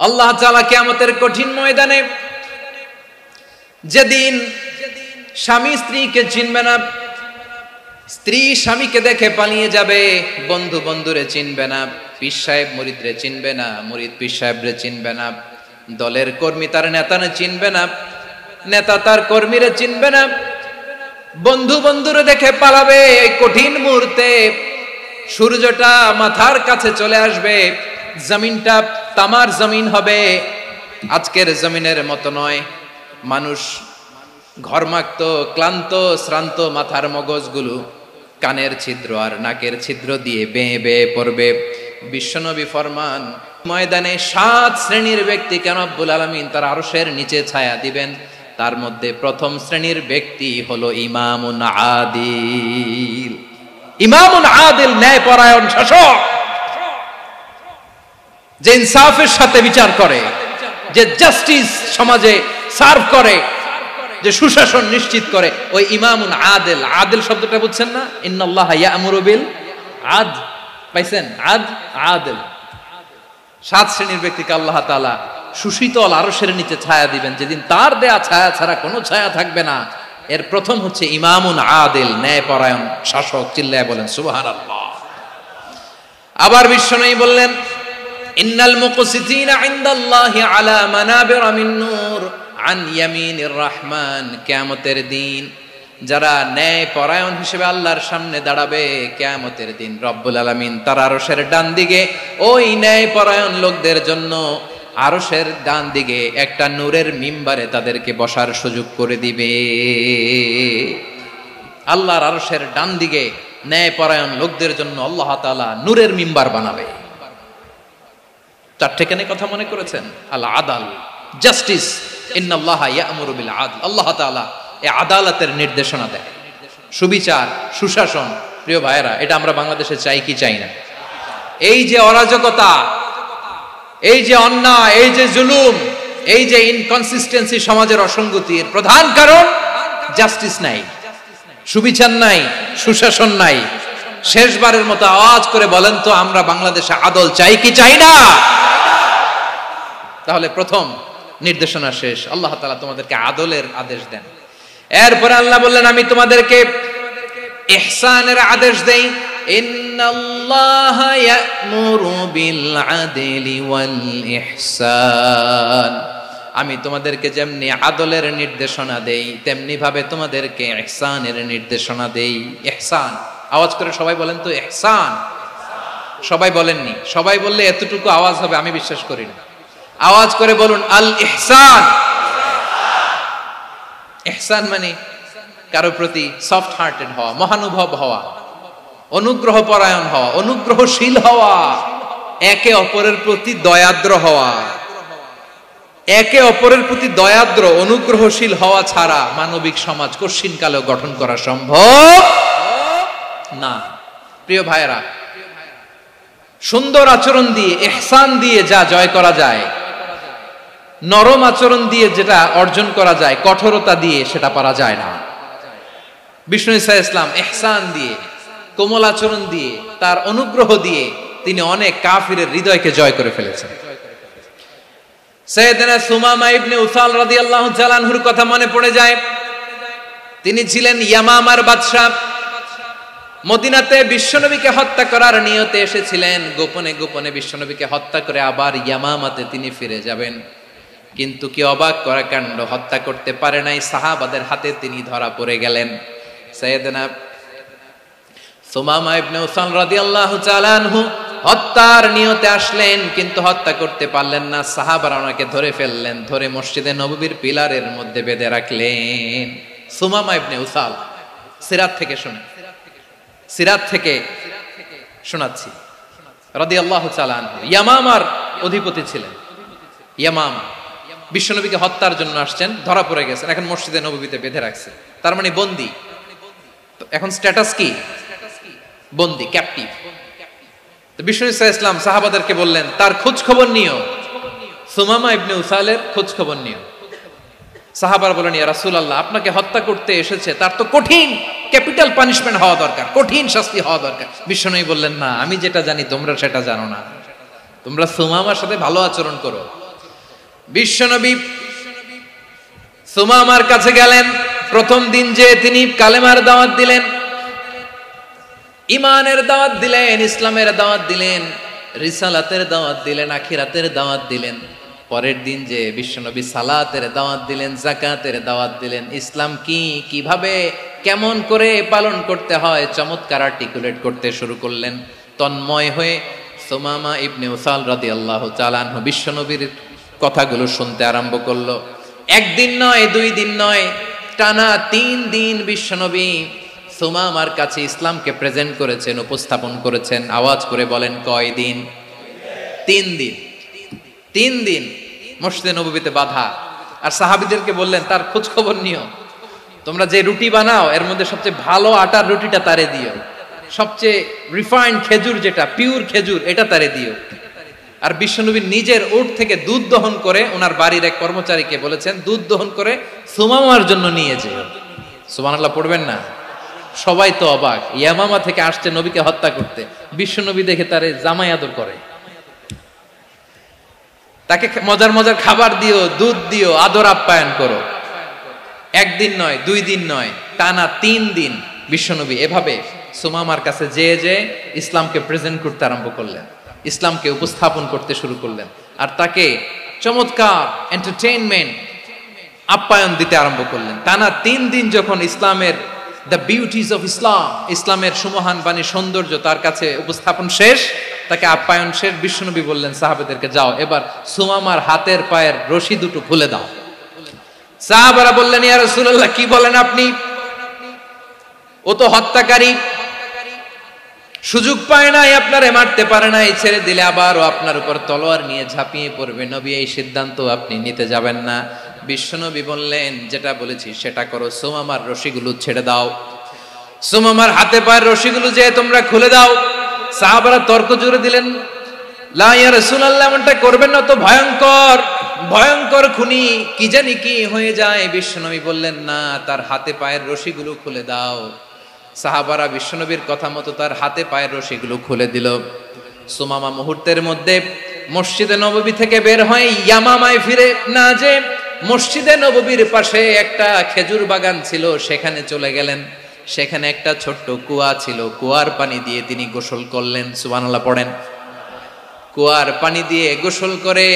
আল্লাহ তাআলা কিয়ামতের কঠিন ময়দানে যেদিন স্বামী স্ত্রীকে চিনবে না, স্ত্রী স্বামীকে দেখে পালিয়ে যাবে, বন্ধু বন্ধুরে চিনবে না, পীর সাহেব মুরিদরে চিনবে না, মুরিদ পীর সাহেবরে চিনবে না, দলের কর্মী তার নেতারে চিনবে না, নেতা তার কর্মীরে চিনবে না, বন্ধু বন্ধুরে দেখে পালাবে। এই কঠিন মুহূর্তে সূর্যটা মাথার কাছে চলে আসবে, জমিনটা তামার জমিন হবে, আজকের জমিনের মতো নয়। মানুষ ঘর্মাক্ত, ক্লান্ত, শ্রান্ত মাথার মগজগুলো কানের ছিদ্র আর নাকের ছিদ্র দিয়ে বেয়ে বেয়ে পড়বে। বিশ্বনবী ফরমান, ময়দানে 7 শ্রেণীর ব্যক্তিকে রব্বুল আলামিন তার আরশের নিচে ছায়া দিবেন। তার মধ্যে প্রথম শ্রেণীর ব্যক্তি হলো ইমামুন আদিল। ইমামুন আদিল, ন্যায়পরায়ণ শাসক, যে ইনসাফের সাথে বিচার করে, যে জাস্টিস সমাজে সার্ভ করে, যে সুশাসন নিশ্চিত করে, ওই ইমামুন আদিল। আদিল শব্দটা বুঝছেন না? ইন্নাল্লাহা ইয়া'মুরু বিল আদল, পাইছেন? আদিল। 7 শ্রেণীর ব্যক্তিকে আল্লাহ তাআলা সুশীতল আরশের নিচে ছায়া দিবেন, যেদিন তার দেয়া ছায়া ছাড়া কোনো ছায়া থাকবে না। এর প্রথম হচ্ছে ইমামুন আদিল, ন্যায়পরায়ণ শাসক। চিল্লায় বলেন সুবহানাল্লাহ। আবার বিশ্বনবী বললেন, ইন্নাল মুকসিতিনা ইনদাল্লাহি আলা মানাবিরা মিন নূর আন ইয়ামিনির রহমান। কিয়ামতের দিন যারা ন্যায়পরায়ণ হিসেবে আল্লাহর সামনে দাঁড়াবে, কিয়ামতের দিন রব্বুল আলামিন তার আরশের ডান দিকে ওই ন্যায়পরায়ণ লোকদের জন্য আরশের ডান দিকে একটা নূরের মিম্বারে তাদেরকে বসার সুযোগ করে দিবে। আল্লাহর আরশের ডান দিকে ন্যায়পরায়ণ লোকদের জন্য আল্লাহ তাআলা নূরের মিম্বার বানাবে। 4টে কেন কথা মনে করেছেন? আল আদাল, জাস্টিস। ইন্নাল্লাহা ইয়া'মুরু বিল আদল। আল্লাহ তাআলা এই আদালতের নির্দেশনা দেয়, সুবিচার, সুশাসন। প্রিয় ভাইয়েরা, এটা আমরা বাংলাদেশে চাই কি চাই না? এই যে অরাজকতা, এই যে অন্যায়, এই যে জুলুম, এই যে ইনকনসিস্টেন্সি, সমাজের অসঙ্গতির প্রধান কারণ জাস্টিস নাই, সুবিচার নাই, সুশাসন নাই। শেষবারের মতো আওয়াজ করে বলেন তো, আমরা বাংলাদেশে আদল চাই কি চাই না? তাহলে প্রথম নির্দেশনা শেষ। আল্লাহ তাআলা তোমাদেরকে আদলের আদেশ দেন। এরপরে আল্লাহ বললেন, আমি তোমাদেরকে ইহসানের আদেশ দেই। ইন্নাল্লাহা ইয়া'মুরু বিল আদলি ওয়াল ইহসান। আমি তোমাদেরকে যেমনি আদলের নির্দেশনা দেই, তেমনি ভাবে তোমাদেরকে ইহসানের নির্দেশনা দেই। ইহসান, আওয়াজ করে সবাই বলেন তো ইহসান। সবাই বলেননি? সবাই বললে এতটুকু আওয়াজ হবে আমি বিশ্বাস করি না। আওয়াজ করে বলুন আল ইহসান। ইহসান মানে কারো প্রতি সফট হার্টেড হওয়া, মহানুভব হওয়া, অনুগ্রহ পরায়ণ হওয়া, অনুগ্রহশীল হওয়া, একে অপরের প্রতি দয়াদ্র হওয়া। একে অপরের প্রতি দয়াদ্র, অনুগ্রহশীল হওয়া ছাড়া মানবিক সমাজ কশিনকালেও গঠন করা সম্ভব না। প্রিয় ভাইয়েরা, সুন্দর আচরণ দিয়ে, ইহসান দিয়ে যা জয় করা যায়, নরম আচরণ দিয়ে যেটা অর্জন করা যায়, কঠোরতা দিয়ে সেটা পারা যায় না। বিষ্ণু ঈসা ইসলাম ইহসান দিয়ে, কোমল আচরণ দিয়ে, তার অনুগ্রহ দিয়ে তিনি অনেক কাফিরের হৃদয়কে জয় করে ফেলেছেন। সাইয়েদনা সুমামা ইবনে উসাল রাদিয়াল্লাহু তাআলা আনহুর কথা মনে পড়ে যায়। তিনি ছিলেন ইয়ামামার বাদশা। মদিনাতে বিশ্বনবীকে হত্যা করার নিয়তে এসেছিলেন। গোপনে গোপনে বিশ্বনবীকে হত্যা করে আবার ইয়ামামাতে তিনি ফিরে যাবেন। কিন্তু কি অবাক করা কাণ্ড, হত্যা করতে পারে নাই, সাহাবাদের হাতে তিনি ধরা পড়ে গেলেন। সাইয়েদনা সুমামা ইবনে উসাল রাদিয়াল্লাহু তাআলা আনহু হত্যার নিয়তে আসলেন, কিন্তু হত্যা করতে পারলেন না। সাহাবারা ওনাকে ধরে ফেললেন, ধরে মসজিদে নববীর পিলারের মধ্যে বেঁধে রাখলেন। সুমামা ইবনে উসাল, সিরাত থেকে শুনে, সিরাত থেকে শোনাচ্ছি, রাদিয়াল্লাহু তাআলা আনহু ইয়ামামার অধিপতি ছিলেন। ইয়ামামা বিশ্বনবীকে হত্যার জন্য আসছেন, ধরা পড়ে গেছেন, এখন মসজিদে নববীতে বেঁধে রাখছে, তার মানে বন্দী। এখন স্ট্যাটাস কি? বন্দী, ক্যাপটিভ। তো বিষ্ণু ঈসা ইসলাম সাহাবাদেরকে বললেন, তার খোঁজ খবর নিও, সুমামা ইবনে উসালের খোঁজ খবর নিও। সাহাবারা বলেন, ইয়া রাসূলুল্লাহ, আপনাকে হত্যা করতে এসেছে, তার তো কঠিন ক্যাপিটাল পানিশমেন্ট হওয়া দরকার, কঠিন শাস্তি হওয়া দরকার। বিশ্বনবী বললেন, না, আমি যেটা জানি তোমরা সেটা জানো না। তোমরা সুমামার সাথে ভালো আচরণ করো, বিশ্বনবী সুমামার কাছে গেলেন। প্রথম দিন যে তিনি কালেমার দাওয়াত দিলেন, ইমানের দাওয়াত দিলেন, ইসলামের দাওয়াত দিলেন, রিসালাতের দাওয়াত দিলেন, আখিরাতের দাওয়াত দিলেন। পরের দিন যে বিশ্বনবী সালাতের দাওয়াত দিলেন, যাকাতের দাওয়াত দিলেন, ইসলাম কি, কিভাবে, কেমন করে পালন করতে হয় চমৎকার আর্টিকুলেট করতে শুরু করলেন। তন্ময় হয়ে সুমামা ইবনে উসাল রাদিয়াল্লাহু তাআলা আনহু বিশ্বনবীর কথাগুলো শুনতে আরম্ভ করলো। একদিন নয়, 2 দিন নয়, টানা 3 দিন বিশ্বনবী সুমামার কাছে ইসলামকে প্রেজেন্ট করেছেন, উপস্থাপন করেছেন। আওয়াজ করে বলেন, কয় দিন? 3 দিন। 3 দিন মসজিদে নববীতে বাধা। আর সাহাবীদেরকে বললেন, তার খোঁজ খবর নিও, তোমরা যে রুটি বানাও এর মধ্যে সবচেয়ে ভালো আটার রুটিটা তারে দিও, সবচেয়ে রিফাইন্ড খেজুর, যেটা পিওর খেজুর, এটা তারে দিও। আর বিশ্বনবী নিজের উট থেকে দুধ দহন করে ওনার বাড়ির এক কর্মচারীকে বলেছেন, দুধ দহন করে সুমামার জন্য নিয়ে যেও। সুবহানাল্লাহ পড়বেন না? সবাই তো অবাক, ইয়ামামা থেকে আসছে নবীকে হত্যা করতে, বিশ্বনবী দেখে তারে জামাই আদর করে, তাকে মজার মজার খাবার দিও, দুধ দিও, আদর আপ্যায়ন করো। একদিন নয়, 2 দিন নয়, টানা 3 দিন বিশ্বনবী এভাবে সুমামার কাছে যে ইসলামকে প্রেজেন্ট করতে আরম্ভ করলেন, ইসলামকে উপস্থাপন করতে শুরু করলেন। আর তাকে চমৎকার এন্টারটেইনমেন্ট, আপ্যায়ন দিতে আরম্ভ করলেন। টানা 3 দিন যখন ইসলামের দ্য বিউটিজ অফ ইসলাম, ইসলামের সুমহান বাণী, সৌন্দর্য তার কাছে উপস্থাপন শেষ, তাকে আপ্যায়ন শেষ, বিশ্বনবী বললেন সাহাবাদেরকে, যাও এবার সুমামার হাতের পায়ের রশি দুটো খুলে দাও। সাহাবারা বললেন, ইয়া রাসূলুল্লাহ, কি বলেন আপনি? ও তো হত্যাকারী, সুযোগ পায় নাই, আপনারে মারতে পারে নাই, ছেড়ে দিলে আবার ও আপনার উপর তলোয়ার নিয়ে ঝাঁপিয়ে পড়বে। নবী, এই সিদ্ধান্ত আপনি নিতে যাবেন না। বিশ্বনবী বললেন, যেটা বলেছি সেটা করো, সুমামার রশিগুলো ছেড়ে দাও, সুমামার হাতে পায়ের রশিগুলো যে তোমরা খুলে দাও। সাহাবারা তর্ক জুড়ে দিলেন, লা ইয়া রাসূলুল্লাহ, এমনটা করবেন না, তো ভয়ঙ্কর, ভয়ঙ্কর খুনি, কি জানি কি হয়ে যায়। বিশ্বনবী বললেন, না, তার হাতে পায়ের রশিগুলো খুলে দাও। সাহাবারা বিশ্বনবীর কথা মতো তার হাতে পায়ের রশিগুলো খুলে দিল। সুমামা মুহূর্তের মধ্যে মসজিদে নববী থেকে বের হয়ে ইয়ামামায় ফিরে না যে মসজিদে নববীর পাশে একটা খেজুর বাগান ছিল, সেখানে চলে গেলেন। সেখানে একটা ছোট্ট কুয়া ছিল, কুয়ার পানি দিয়ে তিনি গোসল করলেন। সুবহানাল্লাহ পড়েন। কুয়ার পানি দিয়ে গোসল করে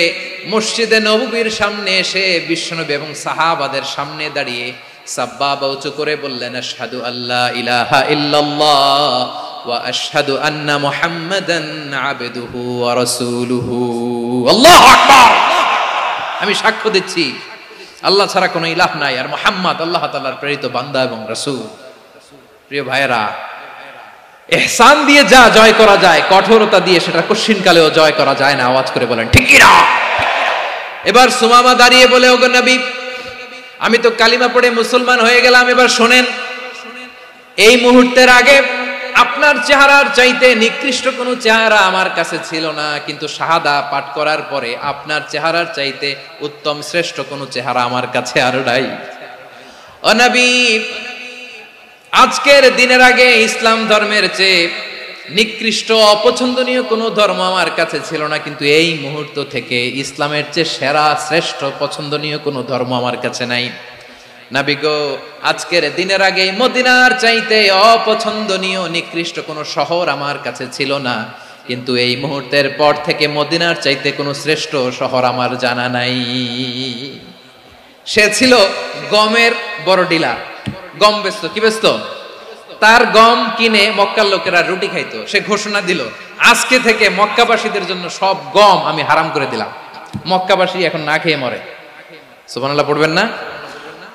মসজিদে নববীর সামনে এসে বিশ্বনবী এবং সাহাবাদের সামনে দাঁড়িয়ে সাব্বাবা উঁচু করে বললেন, আশহাদু আল্লা ইলাহা ইল্লাল্লাহ ওয়া আশহাদু আন্না মুহাম্মাদান আবদুহু ওয়া রাসূলুহু। আল্লাহু আকবার। আমি সাক্ষ্য দিচ্ছি আল্লাহ ছাড়া কোনো ইলাহ নাই, আর মুহাম্মদ আল্লাহ তাআলার প্রেরিত বান্দা এবং রাসূল। প্রিয় ভাইয়েরা, ইহসান দিয়ে যা জয় করা যায়, কঠোরতা দিয়ে সেটা কঠিনকালেও জয় করা যায় না। আওয়াজ করে বলেন ঠিক কি না? এবার সুমামা দাঁড়িয়ে বলে, ওগো নবী, আমি তো কালিমা পড়ে মুসলমান হয়ে গেলাম, এবার শোনেন, এই মুহূর্তের আগে আপনার চেহারার চাইতে নিকৃষ্ট কোনো চেহারা আমার কাছে ছিল না, কিন্তু শাহাদা পাঠ করার পরে আপনার চেহারার চাইতে উত্তম শ্রেষ্ঠ কোনো চেহারা আমার কাছে আর নাই। ও নবী, আজকের দিনের আগে ইসলাম ধর্মের চেয়ে নিকৃষ্ট অপছন্দনীয় কোনো ধর্ম আমার কাছে ছিল না, কিন্তু এই মুহূর্ত থেকে ইসলামের চেয়ে সেরা শ্রেষ্ঠ পছন্দনীয় কোনো ধর্ম আমার কাছে নাই। নবী গো, আজকের দিনের আগে মদিনার চাইতে অপছন্দনীয় নিকৃষ্ট কোনো শহর আমার কাছে ছিল না, কিন্তু এই মুহূর্তের পর থেকে মদিনার চাইতে কোনো শ্রেষ্ঠ শহর আমার জানা নাই। সে ছিল গমের বড় ডিলার, গম বেচতো। কি বেচতো? তার গম কিনে মক্কার লোকেরা রুটি খাইতো। সে ঘোষণা দিল, আজকে থেকে মক্কাবাসীদের জন্য সব গম আমি হারাম করে দিলাম, মক্কাবাসী এখন না খেয়ে মরে। সুবহানাল্লাহ পড়বেন না?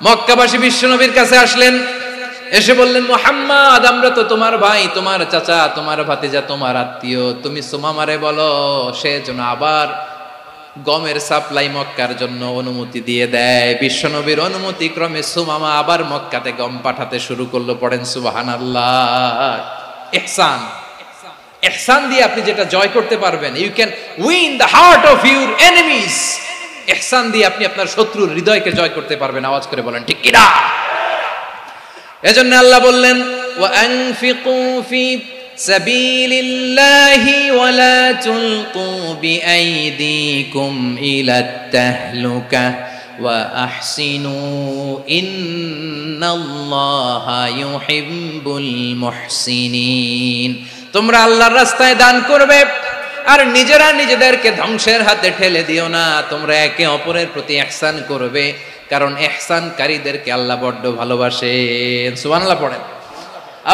মক্কাবাসী বিশ্বনবীর কাছে আসলেন, এসে বললেন, মুহাম্মদ, আমরা তো তোমার ভাই, তোমার চাচা, তোমার ভাতিজা, তোমার আত্মীয়, তুমি সুমামারে বলো সে যেন আবার গমের সাপ্লাই মক্কার জন্য অনুমতি দিয়ে দেয়। বিশ্বনবীর অনুমতি ক্রমে সুমামা আবার মক্কাতে গম পাঠাতে শুরু করলো। পড়েন সুবহানাল্লাহ। ইহসান, ইহসান দিয়ে আপনি যেটা জয় করতে পারবেন, you can win the heart of your enemies. ইহসান দিয়ে আপনি আপনার শত্রুর হৃদয়কে জয় করতে পারবেন। আওয়াজ করে বলেন ঠিক কিনা? এজন্য আল্লাহ বললেন, ওয়া আনফিকু ফি সাবিলিল্লাহি ওয়ালা তুলকু বিআইদিকুম ইলাত তাহলুকা ওয়া আহসিনু ইন্নাল্লাহা ইউহিব্বুল মুহসিনিন। তোমরা আল্লাহর রাস্তায় দান করবে আর নিজেরা নিজেদেরকে ধ্বংসের হাতে ঠেলে দিও না। তোমরা একে অপরের প্রতি ইহসান করবে, কারণ ইহসানকারীদেরকে আল্লাহ বড্ড ভালোবাসেন। সুবহানাল্লাহ পড়েন।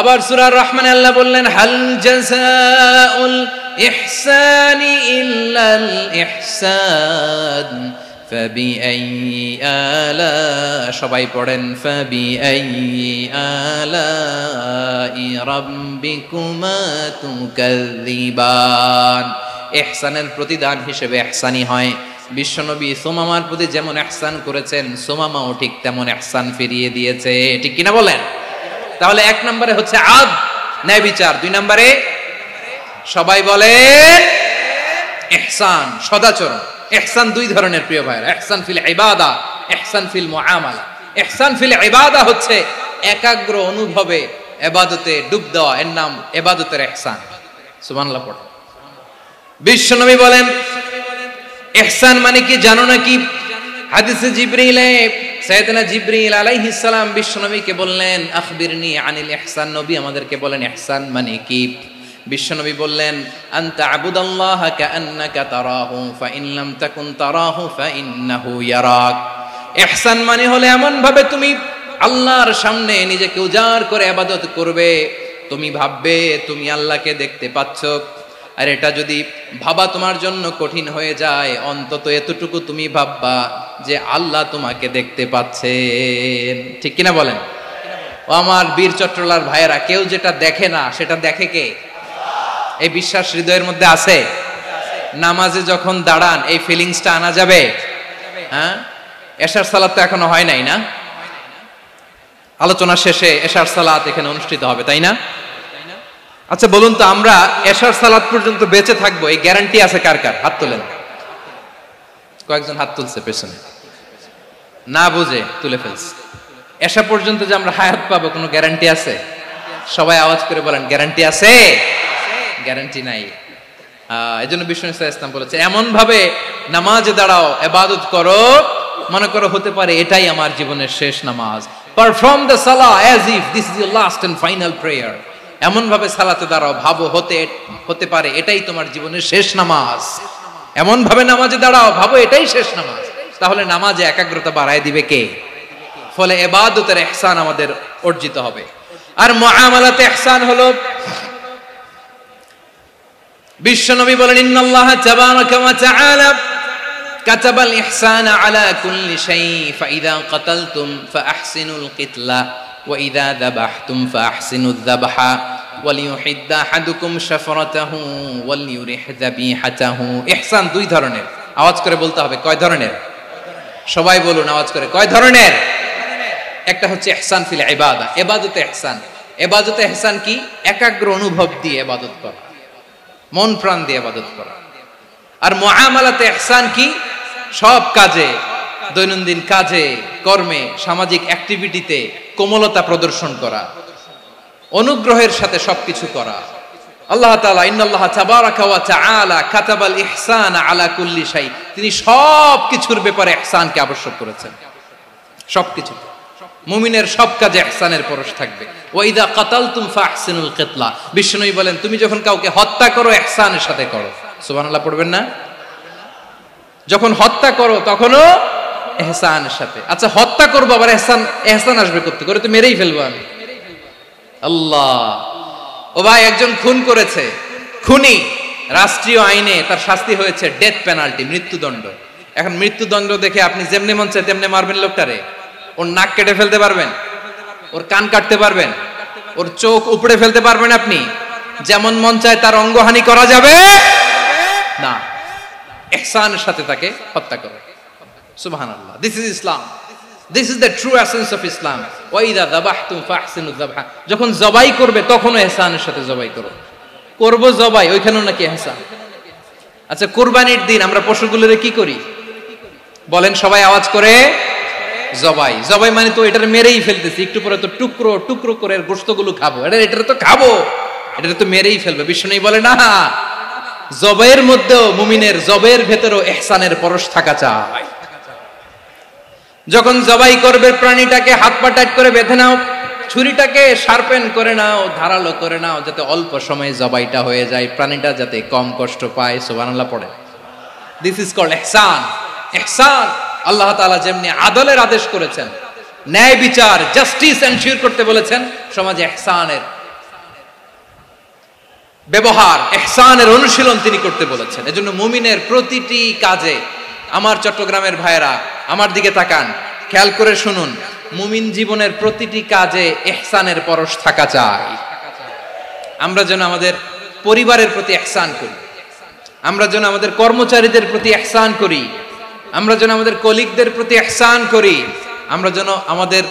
আবার সূরা রহমানে আল্লাহ বললেন, হাল জাযাউল ইহসানি ইল্লাল ইহসান ফাবিআইয়ি আলা, সবাই পড়েন, ফাবিআইয়ি আলাই রাব্বিকুমা তুকাযযিবান। ইহসানের প্রতিদান হিসেবে ইহসানি হয়। বিশ্বনবী সুমামার প্রতি যেমন ইহসান করেছেন, সুমামাও ঠিক তেমন ইহসান ফিরিয়ে দিয়েছে। ঠিক কিনা বলেন? তাহলে এক নম্বরে হচ্ছে আদ, ন্যায় বিচার। দুই নম্বরে সবাই বলে ইহসান, সদাচরণ। ইহসান দুই ধরনের প্রিয় ভাইরা, ইহসান ফিল ইবাদা, ইহসান ফিল মুআমালা। ইহসান ফিল ইবাদা হচ্ছে একাগ্র অনুভবে ইবাদতে ডুব দেওয়া, এর নাম ইবাদতের ইহসান। সুবহানাল্লাহ পড়ো। বিশ্বনবী বলেন ইহসান মানে কি জানো নাকি? হাদিসে জিবরিলে সাইয়েদনা জিবরিল আলাইহিস সালাম বিশ্বনবীকে বললেন, আখবিরনি আনিল ইহসান। নবী আমাদেরকে বলেন ইহসান মানে কি? বিশ্বনবী বললেন, আনতা আবুদাল্লাহা কাআন্নাকা তারাহু ফাইন লাম তাকুন তারাহু ফাইন্নাহু ইয়ারাক। ইহসান মানে হলো এমন ভাবে তুমি আল্লাহর সামনে নিজেকে উজাড় করে ইবাদত করবে, তুমি ভাববে তুমি আল্লাহকে দেখতে পাচ্ছ। আর এটা যদি ভাবা তোমার জন্য কঠিন হয়ে যায়, অন্তত এতটুকু তুমি ভাববা যে আল্লাহ তোমাকে দেখতে পাচ্ছেন। ঠিক কিনা বলেন? ও আমার বীর চট্টলার ভাইয়েরা, কেউ যেটা দেখে না সেটা দেখে কে? এই বিশ্বাস হৃদয়ের মধ্যে আছে? নামাজে যখন দাঁড়ান এই ফিলিংসটা আনা যাবে? হ্যাঁ, এশার সালাত তো এখনো হয় নাই না? আলোচনা শেষে এশার সালাত এখানে অনুষ্ঠিত হবে, তাই না? আচ্ছা বলুন তো, আমরা এশার সালাত পর্যন্ত বেঁচে থাকবো এই গ্যারান্টি আছে কার কার? হাত তোলেন। কয়েকজন হাত তুলছে পেছনে, না বুঝে তুলে ফেলছে। এশা পর্যন্ত যে আমরা হায়াত পাবো কোনো গ্যারান্টি আছে? সবাই আওয়াজ করে বলেন, গ্যারান্টি আছে? গ্যারান্টি নাই। এজন্য বিষ্ণু ইসলাম বলেছে এমন ভাবে নামাজে দাঁড়াও, ইবাদত করো, মনে করো হতে পারে এটাই আমার জীবনের শেষ নামাজ। পারফর্ম দ্য সালাহ as if this is your last and final prayer. এমন ভাবে সালাতে দাঁড়াও, ভাবো হতে পারে এটাই তোমার জীবনের শেষ নামাজ। এমন ভাবে নামাজে দাঁড়াও, ভাবো এটাই শেষ নামাজ। তাহলে নামাজে একাগ্রতা বাড়ায় দিবে কে? ফলে ইবাদতের ইহসান আমাদের অর্জিত হবে। আর মুআমালাতে ইহসান হলো, বিশ্বনবী বলেন, ইন্নাল্লাহা তাবারাকা ওয়া তাআলা কাতাবাল ইহসানা আলা কুল্লি শাই ফাইদা কাতালতুম ফাআহসিনুল কিতলা ওয়া ইযা যাবাহতুম ফাআহসিনুয যাবহা ওয়ালিয়ুহিদ্দা আহাদুকুম শাফরাতাহু ওয়ালিয়ুরিহ যাবিহাতাহু। ইহসান দুই ধরনের। আওয়াজ করে বলতে হবে, কয় ধরনের? সবাই বলুন আওয়াজ করে, কয় ধরনের? একটা হচ্ছে ইহসান ফিল ইবাদা, ইবাদতে ইহসান। ইবাদতে ইহসান কি? একাগ্র অনুভব দিয়ে ইবাদত করা, মন প্রাণ দিয়ে ইবাদত করা। আর মুআমালাতে ইহসান কি? সব কাজে, দৈনন্দিন কাজে, কর্মে, সামাজিক অ্যাক্টিভিটিতে কোমলতা প্রদর্শন করা, অনুগ্রহের সাথে সবকিছু করা। আল্লাহ তাআলা ইন্নাল্লাহা তাবারাকা ওয়া তাআলা কাতাবাল ইহসানা আলা কুল্লি শাই, তিনি সব কিছুর ব্যাপারে ইহসানকে আবশ্যক করেছেন। সবকিছু, মুমিনের সব কাজে ইহসানের পরশ থাকবে। ওয়া ইযা কাতালতুম ফাহসিনুল কিতলা, বিষ্ণুই বলেন তুমি যখন কাউকে হত্যা করো ইহসানের সাথে করো। সুবহানাল্লাহ পড়বেন না? যখন হত্যা করো তখনও ইহসানের সাথে। আচ্ছা হত্যা করবো আবার ইহসান আসবে করতে করে, তো মেরেই ফেলবো আমি। আল্লাহ, ও ভাই একজন খুন করেছে, খুনি, রাষ্ট্রীয় আইনে তার শাস্তি হয়েছে ডেথ পেনাল্টি, মৃত্যুদণ্ড। এখন মৃত্যুদণ্ড দেখে আপনি যেমনি মন চায় তেমনি মারবেন লোকটারে? ওর নাক কেটে ফেলতে পারবেন? ওর কান কাটতে পারবেন? ওর চোখ উপড়ে ফেলতে পারবেন আপনি? যেমন মন চায় তার অঙ্গহানি করা যাবে না। ইহসানের সাথে তাকে হত্যা করে। সুবহানাল্লাহ, this is Islam, this is the true essence of Islam. ওয়া ইযা যাবাহতুম ফাহসিনুয যাবহা, যখন জবাই করবে তখনও ইহসানের সাথে জবাই করো। করব জবাই, ওইখানেও নাকি ইহসান। আচ্ছা কুরবানির দিন আমরা পশুগুলোরে কি করি বলেন সবাই আওয়াজ করে? জবাই। জবাই মানে তো এটার মেরেই ফেলতেছি, একটু পরে তো টুকরো টুকরো করে গোশতগুলো খাবো, এটা তো খাবো, এটা তো মেরেই ফেলবে। বিষ্ণু বলে না, জবের মধ্যেও মুমিনের জবের ভেতরেও ইহসানের পরশ থাকা চাই। যখন জবাই করবে প্রাণীটাকে হাত পা টাইট করে বেঁধে নাও, ছুরিটাকে শার্পেন করে নাও, ধারালো করে নাও, যাতে অল্প সময়ে জবাইটা হয়ে যায়, প্রাণীটা যাতে কম কষ্ট পায়। সুবহানাল্লাহ পড়ে। দিস ইজ কল্ড ইহসান। ইহসান আল্লাহ তাআলা যেমনি আদলের আদেশ করেছেন, ন্যায় বিচার জাস্টিস এনশিওর করতে বলেছেন, সমাজে ইহসানের ব্যবহার, ইহসানের অনুশীলন তিনি করতে বলেছেন। এজন্য মুমিনের প্রতিটি কাজে, আমার চট্টগ্রামের ভাইয়েরা আমার দিকে তাকান, খেয়াল করে শুনুন, মুমিন জীবনের প্রতিটি কাজে ইহসানের পরশ থাকা চাই। আমরা যেন আমাদের পরিবারের প্রতি ইহসান করি, আমরা যেন আমাদের কর্মচারীদের প্রতি ইহসান করি, আমরা যেন আমাদের কলিগদের প্রতি ইহসান করি, আমরা যেন আমাদের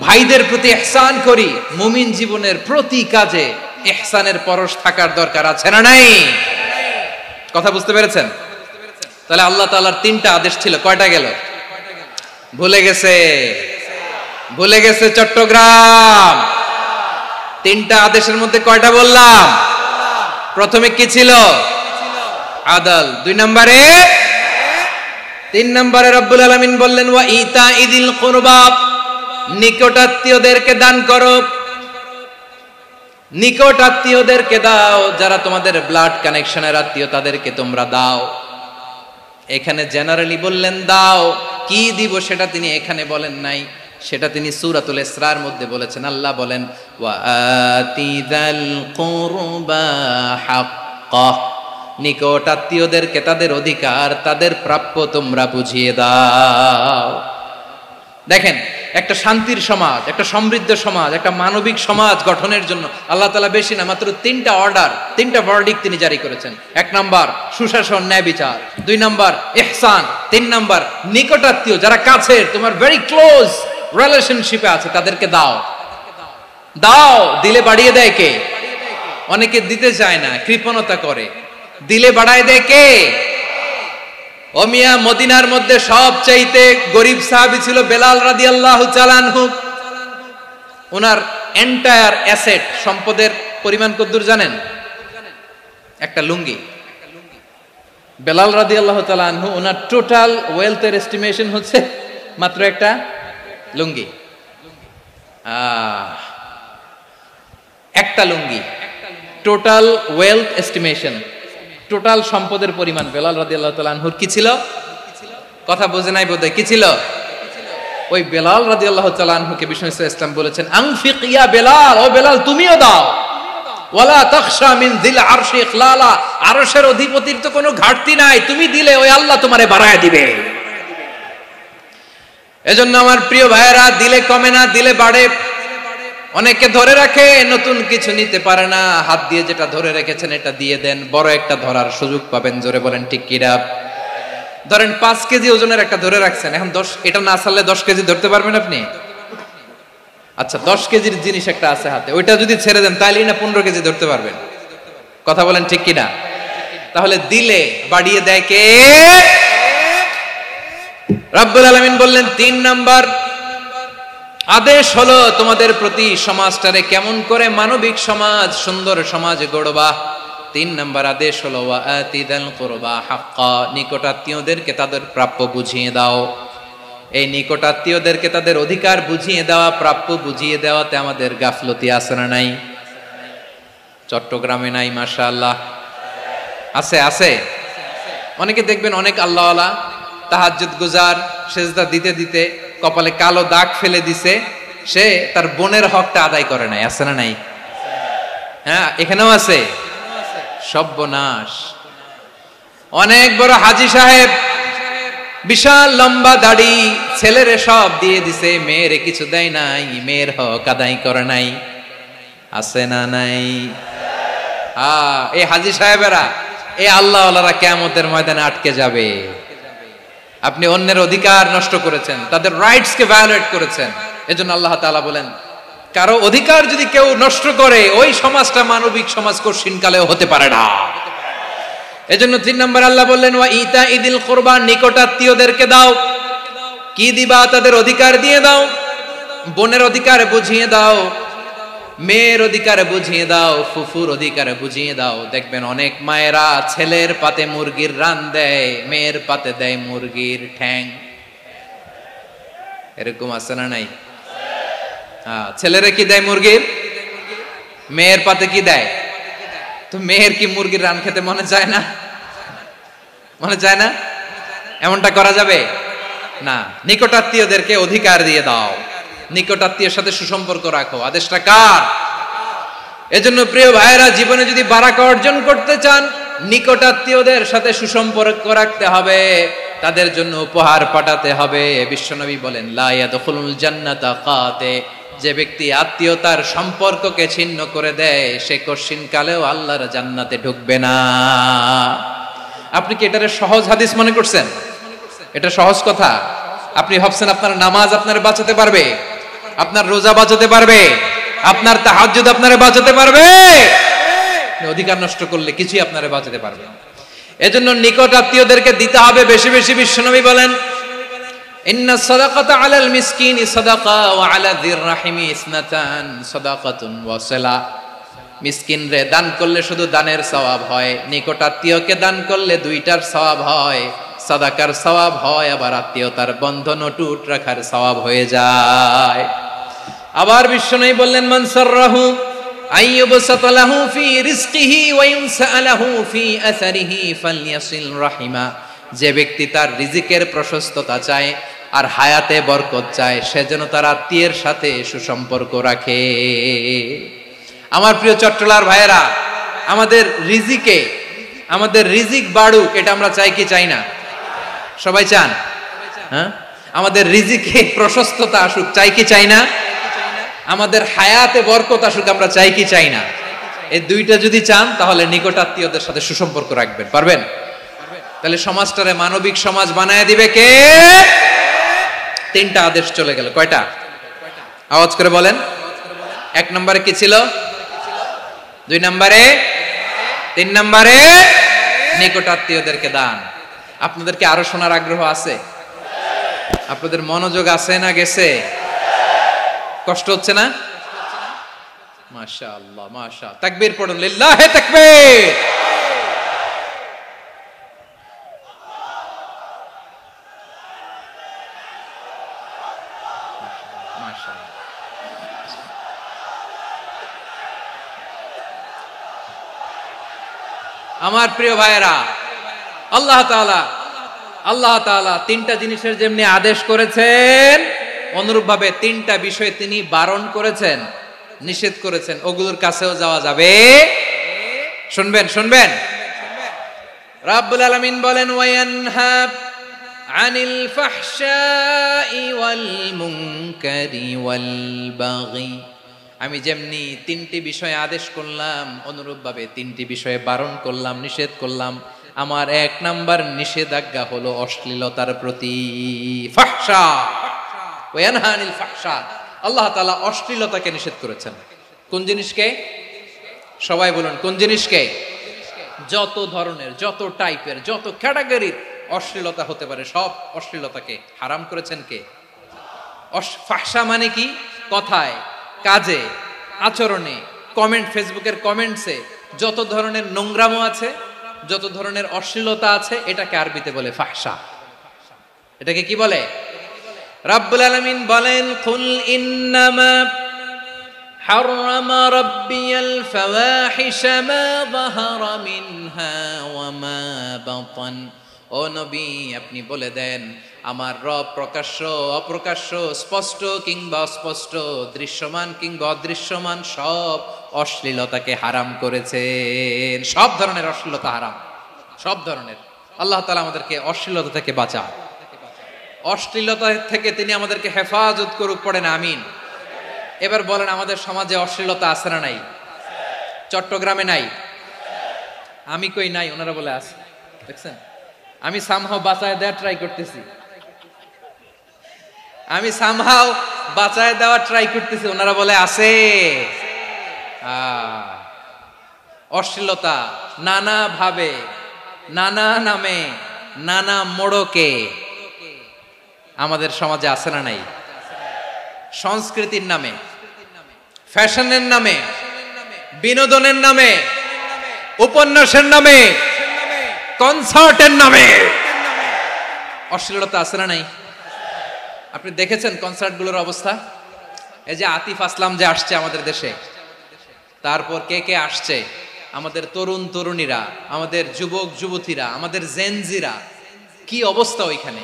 ভাইদের প্রতি ইহসান করি। মুমিন জীবনের প্রতি কাজে ইহসানের পরশ থাকার দরকার আছে না নাই? কথা বুঝতে পেরেছেন? তাহলে আল্লাহ তাআলার তিনটা আদেশ ছিল, কয়টা গেল? ভুলে গেছে, ভুলে গেছে চট্টগ্রাম। তিনটা আদেশের মধ্যে কয়টা বললাম? প্রথমে কি ছিল? আদল। 2 নম্বরে, 3 নম্বরে রব্বুল আলামিন বললেন ওয়া ইতাইদিল কুরবা, নিকটাত্মীয়দেরকে দান করো। নিকট আত্মীয়দেরকে দাও, যারা তোমাদের ব্লাড কানেকশনের আত্মীয় তাদেরকে তোমরা দাও। এখানে জেনারেলি বললেন দাও, কি দিব সেটা তিনি এখানে বলেন নাই, সেটা তিনি সূরাতুল ইসরার মধ্যে বলেছেন। আল্লাহ বলেন ওয়া আতিযাল কুরবা হাক্কা, নিকট আত্মীয়দেরকে তাদের অধিকার, তাদের প্রাপ্য তোমরা বুঝিয়ে দাও। দেখেন, একটা শান্তির সমাজ, একটা সমৃদ্ধ সমাজ, একটা মানবিক সমাজ গঠনের জন্য আল্লাহ তাআলা বেশি না, মাত্র 3টা অর্ডার, 3টা ভার্ডিক্ট তিনি জারি করেছেন। 1 নাম্বার সুশাসন, ন্যায় বিচার। 2 নাম্বার ইহসান। 3 নাম্বার নিকটাত্মীয়, যারা কাছের, তোমার ভেরি ক্লোজ রিলেশনশিপে আছে, তাদেরকে দাও। দাও, দিলে বাড়িয়ে দেয় কে? অনেকে দিতে চায় না, কৃপণতা করে। দিলে বাড়ায় দেয় কে? ও মিয়া, মদিনার মধ্যে সবচাইতে গরিব সাহাবী ছিল বেলাল রাদিয়াল্লাহু তাআলা আনহু। ওনার এন্টায়ার অ্যাসেট, সম্পদের পরিমাণ কতদূর জানেন? একটা লুঙ্গি। বেলাল রাদিয়াল্লাহু তাআলা আনহু, ওনার টোটাল ওয়েলথের এস্টিমেশন হচ্ছে মাত্র একটা লুঙ্গি। একটা লুঙ্গি, টোটাল ওয়েলথ এস্টিমেশন, টোটাল সম্পদের পরিমাণ বেলাল রাদিয়াল্লাহু তাআলা আনহুর কি ছিল? কথা বোঝে নাই বোধহয়। কি ছিল? ওই বেলাল রাদিয়াল্লাহু তাআলা আনহুকে বিষ্ণু ইসলাম বলেছেন আনফিক ইয়া বেলাল, ও বেলাল তুমিও দাও। ওয়ালা তাখশা মিন যিল আরশি ইখলালা, আরশের অধিপতির তো কোনো ঘাটতি নাই, তুমি দিলে ওই আল্লাহ তোমারে বাড়ায় দিবে। এজন্য আমার প্রিয় ভাইয়েরা, দিলে কমে না, দিলে বাড়ে। অনেকে ধরে রাখে, নতুন কিছু নিতে পারে না, হাত দিয়ে যেটা ধরে রেখেছেন এটা দিয়ে দেন, বড় একটা ধরার সুযোগ পাবেন। জোরে বলেন ঠিক কিনা? ধরেন 5 কেজি ওজনের একটা ধরে রাখছেন, এখন 10, এটা না ছাড়লে 10 কেজি ধরতে পারবেন আপনি? আচ্ছা, 10 কেজির জিনিস একটা আছে হাতে, ওইটা যদি ছেড়ে দেন তাইলে না 15 কেজি ধরতে পারবেন। কথা বলেন ঠিক কিনা? তাহলে দিলে বাড়িয়ে দেয় কে? রব্বুল আলামিন বললেন 3 নাম্বার আদেশ হলো তোমাদের প্রতি সমাজটারে কেমন করে মানবিক সমাজ, সুন্দর সমাজ গড়বা। 3 নাম্বার আদেশ হলো ওয়া আতিদাল কুরবা হাক্কা, নিকটাত্মীয়দেরকে তাদের প্রাপ্য বুঝিয়ে দাও। এই নিকটাত্মীয়দেরকে তাদের অধিকার বুঝিয়ে দেওয়া, প্রাপ্য বুঝিয়ে দেওয়াতে আমাদের গাফলতি আছে না নাই? চট্টগ্রামে নাই? মাশাআল্লাহ আছে, আছে। অনেকে দেখবেন অনেক আল্লাহওয়ালা, তাহাজ্জুদ গুজার, সেজদা দিতে দিতে কপালে কালো দাগ ফেলে দিছে, সে তার বোনের হকটা আদায় করে নাই। আছে না নাই? হ্যাঁ, এখানেও আছে। সর্বনাশ। অনেক বড় হাজী সাহেব, বিশাল লম্বা দাড়ি, ছেলেরে সব দিয়ে দিছে, মেয়েরে কিছু দেয় নাই, মেয়ের হক আদায় করে নাই। আছে না নাই? এই হাজী সাহেবেরা, এই আল্লাহওয়ালারা কিয়ামতের ময়দানে আটকে যাবে। আপনি অন্যের অধিকার নষ্ট করেছেন, তাদের রাইটস কে ভায়োলেট করেছেন। এজন্য আল্লাহ তাআলা বলেন, কারো অধিকার যদি কেউ নষ্ট করে, ওই সমাজটা মানবিক সমাজ কঠিনকালেও হতে পারে না। এজন্য 3 নম্বর আল্লাহ বললেন ওয়া ইতাইদিল কুরবা, নিকটাত্মীয়দেরকে দাও। কি দিবা? তাদের অধিকার দিয়ে দাও, বোনের অধিকার বুঝিয়ে দাও। মেয়ের অধিকার বুঝিয়ে দাও, ফুফুর অধিকার বুঝিয়ে দাও। দেখবেন অনেক মায়েরা ছেলের পাতে মুরগির রান দেয়, মেয়ের পাতে দেয় মুরগির ঠ্যাং। এরকম আছে না নাই? ছেলেরা কি দেয় মুরগির, মেয়ের পাতে কি দেয়? তো মেয়ের কি মুরগির রান খেতে মনে চায় না? মনে চায় না? এমনটা করা যাবে না। নিকটাত্মীয়দেরকে অধিকার দিয়ে দাও, নিকটাত্মীয়ের সাথে সুসম্পর্ক রাখো। আদেশটা কার? এজন্য প্রিয় ভাইয়েরা, জীবনে যদি বারাকা অর্জন করতে চান, নিকটাত্মীয়দের সাথে সুসম্পর্ক রাখতে হবে, তাদের জন্য উপহার পাঠাতে হবে। বিশ্বনবী বলেন, লা ইয়াদখুলুল জান্নাতা কাতে, যে ব্যক্তি আত্মীয়তার সম্পর্ককে ছিন্ন করে দেয়, সে কশিন কালেও আল্লাহর জান্নাতে ঢুকবে না। আপনি কি এটারে সহজ হাদিস মনে করছেন? এটা সহজ কথা? আপনি ভাবছেন আপনার নামাজ আপনারে বাঁচাতে পারবে, আপনার রোজা বাঁচাতে পারবে, আপনার তাহাজ্জুদ আপনারে বাঁচাতে পারবে? অধিকার নষ্ট করলে কিছুই আপনারে বাঁচাতে পারবে না। এজন্য নিকট আত্মীয়দেরকে দিতে হবে বেশি বেশি। বিশ্বনবী বলেন, ইন্না সাদাকাতা আলাল মিসকিনি সাদাকা ওয়া আলা যির রাহিমি ইসনাতান সাদাকাতুন ওয়া সিলা। মিসকিন রে দান করলে শুধু দানের সওয়াব হয়, নিকট আত্মীয়কে দান করলে দুইটার সওয়াব হয়, সাদাকার সওয়াব হয়, আবার আত্মীয়তার বন্ধন অটুট রাখার সওয়াব হয়ে যায়। আবার বিশ্বনবী বললেন, মান সাররাহু আইয়ুবসাতা লাহু ফি রিজকিহি ওয়া ইউনসা লাহু ফি আসারিহি ফালইয়াসিল রাহিমা। যে ব্যক্তি তার রিজিকের প্রশস্ততা চায় আর হায়াতে বরকত চায়, সে যেন তার আত্মীয়ের সাথে সুসম্পর্ক রাখে। আমার প্রিয় চট্টলার ভাইয়েরা, আমাদের রিজিক বাড়ুক, এটা আমরা চাই কি চাই না? সবাই চান? হ্যাঁ, আমাদের রিজিকে প্রশস্ততা আসুক, চাই কি চাই না? আমাদের হায়াতে বরকত আসুক, আমরা চাই কি চাই না? এই দুইটা যদি চান, তাহলে নিকট আত্মীয়দের সাথে সুসম্পর্ক রাখবেন। পারবেন? তাহলে সমাজটারে মানবিক সমাজ বানায় দিবে কে? তিনটা আদেশ চলে গেল। কয়টা? আওয়াজ করে বলেন। 1 নম্বরে কি ছিল? 2 নম্বরে, 3 নম্বরে নিকট আত্মীয়দেরকে দান। আপনাদেরকে আরো শোনার আগ্রহ আছে? আপনাদের মনোযোগ আছে না গেছে? কষ্ট হচ্ছে না? মাশাআল্লাহ, মাশাআল্লাহ। তাকবীর পড়ুন, লিল্লাহি তাকবীর। আমার প্রিয় ভাইয়েরা, আল্লাহ তাআলা তিনটা জিনিসের যেমনি আদেশ করেছেন, অনুরূপভাবে তিনটা বিষয়ে তিনি বারণ করেছেন, নিষেধ করেছেন। ওগুলোর কাছেও যাওয়া যাবে। শুনবেন। রাব্বুল আলামিন বলেন, ওয়ায়ানহা আনিল ফাহশাই ওয়াল মুনকারি ওয়াল বাগি। আমি যেমনি তিনটি বিষয়ে আদেশ করলাম, অনুরূপভাবে তিনটি বিষয়ে বারণ করলাম, নিষেধ করলাম। আমার 1 নাম্বার নিষেধাজ্ঞা হলো অশ্লীলতার প্রতি। ফাহশা, ওয়ায়ানহা আনিল ফাহশা। আল্লাহ তাআলা অশ্লীলতাকে নিষেধ করেছেন। কোন জিনিসকে? সবাই বলুন, কোন জিনিসকে? যত ধরনের, যত টাইপের, যত ক্যাটাগরির অশ্লীলতা হতে পারে, সব অশ্লীলতাকে হারাম করেছেন কে? ফাহশা মানে কি? কথায়, কাজে, আচরণে, কমেন্ট, ফেসবুকের কমেন্টসে যত ধরনের নোংরামো আছে, যত ধরনের অশ্লীলতা আছে, এটাকে আরবিতে বলে ফাহশা। এটাকে কি বলে? রাব্বুল আলামিন বলেন, কুল ইন্নামা হাররামা রাব্বিয়াল ফাওয়াহিশা মা যাহারা মিনহা ওয়া মা বাতান। ও নবী, আপনি বলে দেন, আমার রব প্রকাশ্য, অপ্রকাশ্য, স্পষ্ট কিংবা অস্পষ্ট, দৃশ্যমান কিংবা অদৃশ্যমান সব অশ্লীলতাকে হারাম করেছেন। সব ধরনের অশ্লীলতা হারাম, সব ধরনের। আল্লাহ তাআলা আমাদেরকে অশ্লীলতা থেকে বাঁচান, অশ্লীলতা থেকে তিনি আমাদেরকে হেফাজত করুক। পড়েন আমিন। এবার বলেন, আমাদের সমাজে অশ্লীলতা আছে না নাই? চট্টগ্রামে নাই? আমি কই নাই, ওনারা বলে আছে। দেখছেন, আমি সামহাও বাঁচায় দেওয়ার ট্রাই করতেছি, ওনারা বলে আছে। অশ্লীলতা নানা ভাবে, নানা নামে, নানা মোড়কে আমাদের সমাজে আছে না নাই? সংস্কৃতির নামে, ফ্যাশনের নামে, বিনোদনের নামে, উপন্যাসের নামে, কনসার্টের নামে অশ্লীলতা আছে না নাই? আপনি দেখেছেন কনসার্টগুলোর অবস্থা? এই যে আতিফ আসলাম যে আসছে আমাদের দেশে, তারপর কে কে আসছে, আমাদের তরুণ তরুণীরা, আমাদের যুবক যুবতীরা, আমাদের জেনজিরা, কি অবস্থা ওইখানে?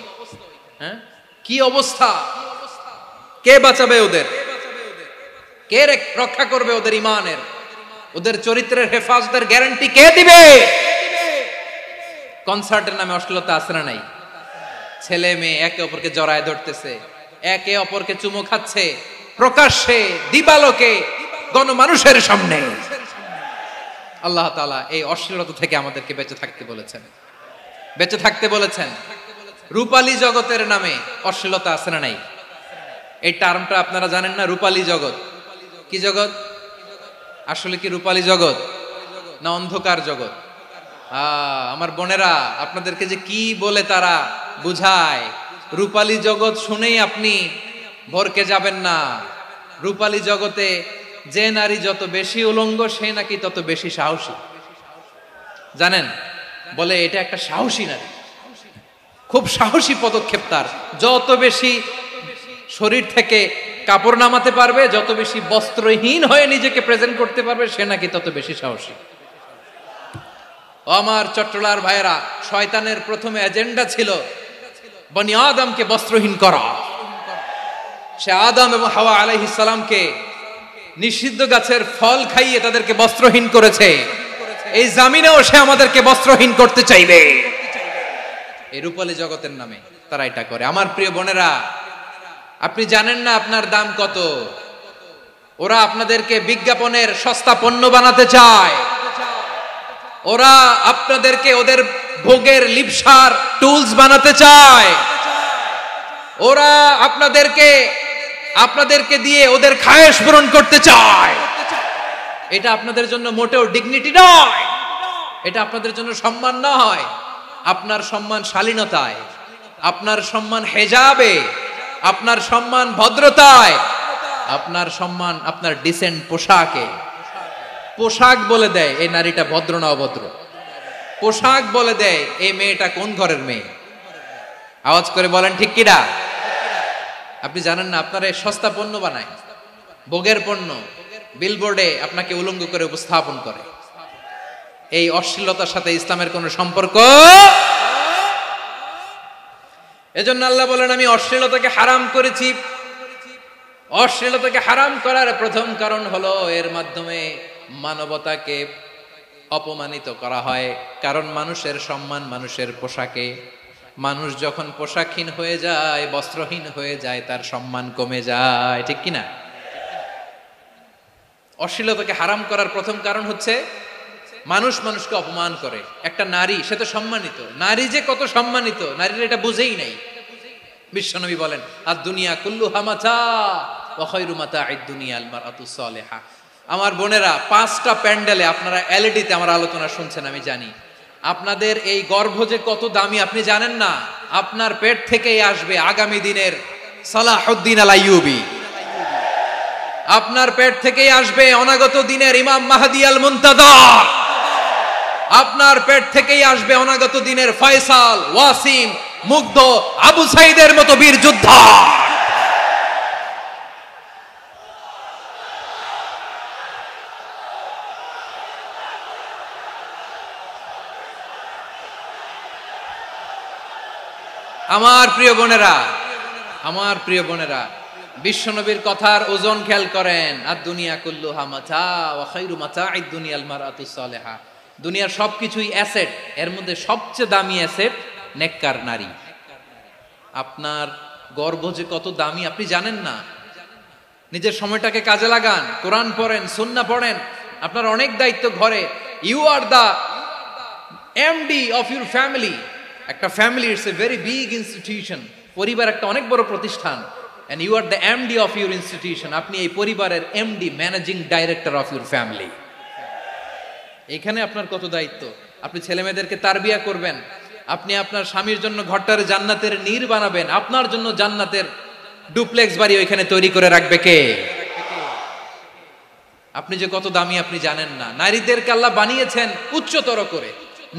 হ্যাঁ, কি অবস্থা? কে বাঁচাবে ওদের? কে রক্ষা করবে ওদের ইমানের, ওদের চরিত্রের হেফাজতের গ্যারান্টি কে দিবে? কনসার্টের নামে অশ্লীলতা আছে না নাই? ছেলে মেয়ে একে অপরকে জড়ায় ধরতেছে, একে অপরকে চুমো খাচ্ছে প্রকাশ্যে, দিবালোকে, গণমানুষের সামনে। আল্লাহ তাআলা এই অশ্লীলতা থেকে আমাদেরকে বেঁচে থাকতে বলেছেন, বেঁচে থাকতে বলেছেন। রূপালী জগতের নামে অশ্লীলতা আছে না নাই? এই টার্মটা আপনারা জানেন না? রূপালী জগৎ কি জগৎ? আসলে কি রূপালী জগৎ না অন্ধকার জগৎ? আমার বোনেরা, আপনাদেরকে যে কি বলে তারা বুঝায়, রূপালী জগৎ শুনেই আপনি ভরকে যাবেন না। রূপালী জগতে যে নারী যত বেশি উলঙ্গ, সে নাকি তত বেশি সাহসী। জানেন, বলে এটা একটা সাহসী নারী, খুব সাহসী পদক্ষেপ তার। যত বেশি শরীর থেকে কাপড় নামাতে পারবে, যত বেশি বস্ত্রহীন হয়ে নিজেকে প্রেজেন্ট করতে পারবে, সে নাকি তত বেশি সাহসী। আমার চট্টলার ভাইয়েরা, শয়তানের প্রথমে এজেন্ডা ছিল বনি আদমকে বস্ত্রহীন করা। সে আদম এবং হাওয়া আলাইহিস সালামকে নিষিদ্ধ গাছের ফল খাইয়ে তাদেরকে বস্ত্রহীন করেছে। এই জামিনেও সে আমাদেরকে বস্ত্রহীন করতে চাইবে। এই রূপালী জগতের নামে তারা এটা করে। আমার প্রিয় বোনেরা, আপনি জানেন না আপনার দাম কত। ওরা আপনাদেরকে বিজ্ঞাপনের সস্তা পণ্য বানাতে চায়। ওরা আপনাদেরকে ওদের ভোগের লিপসার টুলস বানাতে চায়। ওরা আপনাদেরকে দিয়ে ওদের খায়েশ পূরণ করতে চায়। এটা আপনাদের জন্য মোটেও ডিগনিটি নয়, এটা আপনাদের জন্য সম্মান নয়। আপনার সম্মান শালীনতায়, আপনার সম্মান হেজাবে, আপনার সম্মান ভদ্রতায়, আপনার সম্মান আপনার ডিসেন্ট পোশাকে। পোশাক বলে দেয় এই নারীটা ভদ্র না অভদ্র। পোশাক বলে দেয় এই মেয়েটা কোন ঘরের মেয়ে। আওয়াজ করে বলেন ঠিক কিনা? আপনি জানেন না, আপনার এই সস্তা পণ্য বানায়, ভোগের পণ্য, বিলবোর্ডে আপনাকে উলঙ্গ করে উপস্থাপন করে। এই অশ্লীলতার সাথে ইসলামের কোনো সম্পর্ক। এজন্য আল্লাহ বলেন, আমি অশ্লীলতাকে হারাম করেছি। অশ্লীলতাকে হারাম করার প্রথম কারণ হলো এর মাধ্যমে মানবতাকে অপমানিত করা হয়। কারণ মানুষের সম্মান মানুষের পোশাকে। মানুষ যখন পোশাকহীন হয়ে যায়, বস্ত্রহীন হয়ে যায়, তার সম্মান কমে যায়, ঠিক কিনা? অশ্লীলতাকে হারাম করার প্রথম কারণ হচ্ছে মানুষ মানুষকে অপমান করে। একটা নারী, সে তো সম্মানিত, নারী যে কত সম্মানিত নারীরা এটা বুঝেই নাই। বিশ্বনবী বলেন, আর দুনিয়া কুল্লুহা মাতা ওয়া খায়রু মাতা'আদ দুনিয়া আল মারআতু সালিহা। আমার বোনেরা, 5টা প্যান্ডেলে আপনারা এলইডিতে আমার আলোচনা শুনছেন, আমি জানি। আপনাদের এই গর্ভ যে কত দামি আপনি জানেন না। আপনার পেট থেকেই আসবে আগামী দিনের সালাহুদ্দিন আল আইয়ুবী। আপনার পেট থেকেই আসবে অনাগত দিনের ইমাম মাহদী আল মুনতাযর। আপনার পেট থেকেই আসবে অনাগত দিনের ফয়সাল, ওয়াসিম, মুগ্ধ, আবু সাইদের মতো বীর যোদ্ধা। আমার প্রিয় বোনেরা, আমার প্রিয় বোনেরা, বিশ্বনবীর কথার ওজন খেয়াল করেন। আর দুনিয়া কুল্লুহা মাতা ওয়া খায়রু মাতা'আদ দুনিয়া আল মারআতু সালিহা। দুনিয়ার সবকিছুই অ্যাসেট, এর মধ্যে সবচেয়ে দামি অ্যাসেট নেককার নারী। আপনার গর্ভ যে কত দামি আপনি জানেন না। নিজের সময়টাকে কাজে লাগান, কোরআন পড়েন, সুন্নাহ পড়েন। আপনার অনেক দায়িত্ব ঘরে। You are the MD of your family. একটা family it's a very big institution. পরিবার একটা অনেক বড় প্রতিষ্ঠান। and you are the MD of your institution. আপনি এই পরিবারের MD, managing director of your family. এখানে আপনার কত দায়িত্ব। আপনি ছেলে মেয়েদেরকে তারবিয়া করবেন। আপনি আপনার স্বামীর জন্য ঘরটারে জান্নাতের নীর বানাবেন। আপনার জন্য জান্নাতের ডুপ্লেক্স বাড়ি ওইখানে তৈরি করে রাখবে কে? আপনি যে কত দামি আপনি জানেন না। নারীদেরকে আল্লাহ বানিয়েছেন উচ্চতর করে,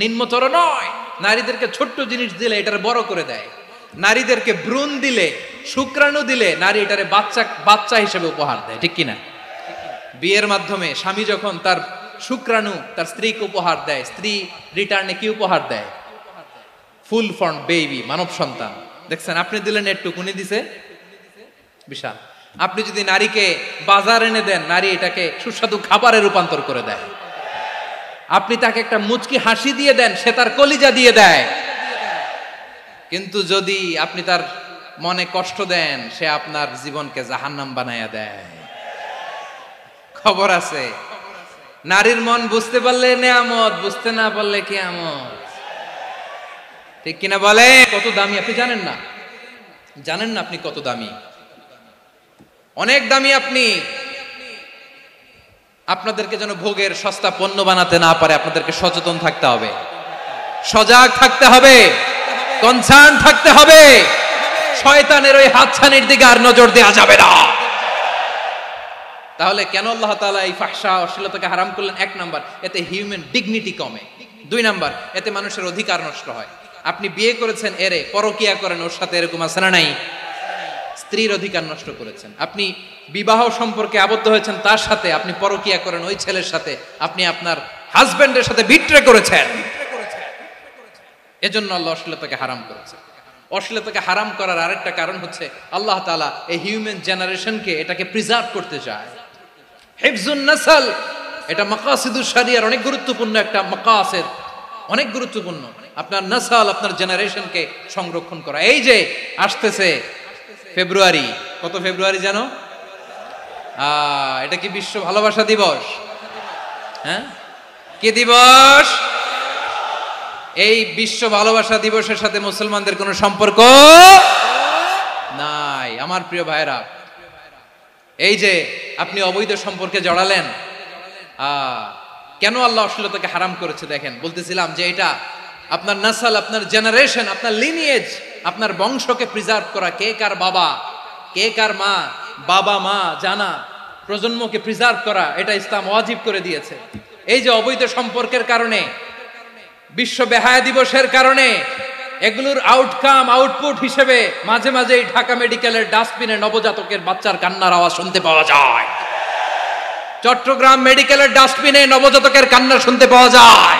নিম্নতর নয়। নারীদেরকে ছোট্ট জিনিস দিলে এটারে বড় করে দেয়। নারীদেরকে ভ্রূণ দিলে, শুক্রাণু দিলে নারী এটারে বাচ্চা হিসেবে উপহার দেয়, ঠিক কিনা? বিয়ের মাধ্যমে স্বামী যখন তার শুক্রাণু তার স্ত্রীকে উপহার দেয়, স্ত্রী রিটার্নে কি উপহার দেয়? ফুল ফর্ম বেবি, মানব সন্তান। দেখছেন, আপনি দিলেন একটুক, উনি দিছে বিশাল। আপনি যদি নারীকে বাজার এনে দেন, নারী এটাকে সুস্বাদু খাবারে রূপান্তর করে দেয়। আপনি তাকে একটা মুচকি হাসি দিয়ে দেন, সে তার কলিজা দিয়ে দেয়। কিন্তু যদি আপনি তার মনে কষ্ট দেন, সে আপনার জীবনকে জাহান্নাম বানায়া দেয়। খবর আছে, নারীর মন বুঝতে পারলে নেয়ামত, বুঝতে না পারলে কিয়ামত, ঠিক কিনা বলে? কত দামি আপনি জানেন না, জানেন না আপনি কত দামি, অনেক দামি আপনি। আপনাদেরকে যেন ভোগের সস্তা পণ্য বানাতে না পারে, আপনাদেরকে সচেতন থাকতে হবে, সজাগ থাকতে হবে, কনসার্ন থাকতে হবে। শয়তানের ওই হাতছানির দিকে আর নজর দেওয়া যাবে না। তাহলে কেন আল্লাহ তাআলা এই ফাহশা অশ্লীলতাকে হারাম করলেন? এক নাম্বার, এতে হিউম্যান ডিগনিটি কমে। দুই নাম্বার, এতে মানুষের অধিকার নষ্ট হয়। আপনি বিয়ে করেছেন, এরে পরকিয়া করেন, ওর সাথে এরকম আছে না নাই? স্ত্রীর অধিকার নষ্ট করেছেন। আপনি বিবাহ সম্পর্কে আবদ্ধ হয়েছেন তার সাথে, আপনি পরকিয়া করেন ওই ছেলের সাথে, আপনি আপনার হাজবেন্ডের সাথে বিট্রে করেছেন। এজন্য আল্লাহ অশ্লীলতাকে হারাম করেছে। অশ্লীলতাকে হারাম করার আরেকটা কারণ হচ্ছে আল্লাহ তাআলা এই হিউম্যান জেনারেশনকে এটাকে প্রিজার্ভ করতে চায়। হিফজুন নাসল, এটা মাকাসিদুশ শরিয়ার অনেক গুরুত্বপূর্ণ একটা মাকাসিদ, অনেক গুরুত্বপূর্ণ। আপনার নাসল, আপনার জেনারেশনকে সংরক্ষণ করা। এই যে আসতেছে ফেব্রুয়ারি, কত ফেব্রুয়ারি জানো? এটা কি বিশ্ব ভালোবাসা দিবস? হ্যাঁ, কি দিবস? এই বিশ্ব ভালোবাসা দিবসের সাথে মুসলমানদের কোনো সম্পর্ক নাই। আমার প্রিয় ভাইরা, এই যে আপনি অবৈধ সম্পর্কে জড়ালেন, কেন আল্লাহ অশ্লীলতাকে হারাম করেছে দেখেন। বলতেছিলাম যে এটা আপনার নাসল, আপনার জেনারেশন, আপনার লিনিয়েজ, আপনার বংশকে প্রিজার্ভ করা। কে কার বাবা, কে কার মা, বাবা মা জানা, প্রজন্মকে প্রিজার্ভ করা, এটা ইসলাম ওয়াজিব করে দিয়েছে। এই যে অবৈধ সম্পর্কের কারণে, বিশ্ব বেহায়া দিবসের কারণে, এগুলোর আউটকাম, আউটপুট হিসেবে মাঝে মাঝে ঢাকা মেডিকেলের ডাস্টবিনে নবজাতকের বাচ্চার কান্নার আওয়াজ শুনতে পাওয়া যায়। চট্টগ্রাম মেডিকেলের ডাস্টবিনে নবজাতকের কান্না শুনতে পাওয়া যায়।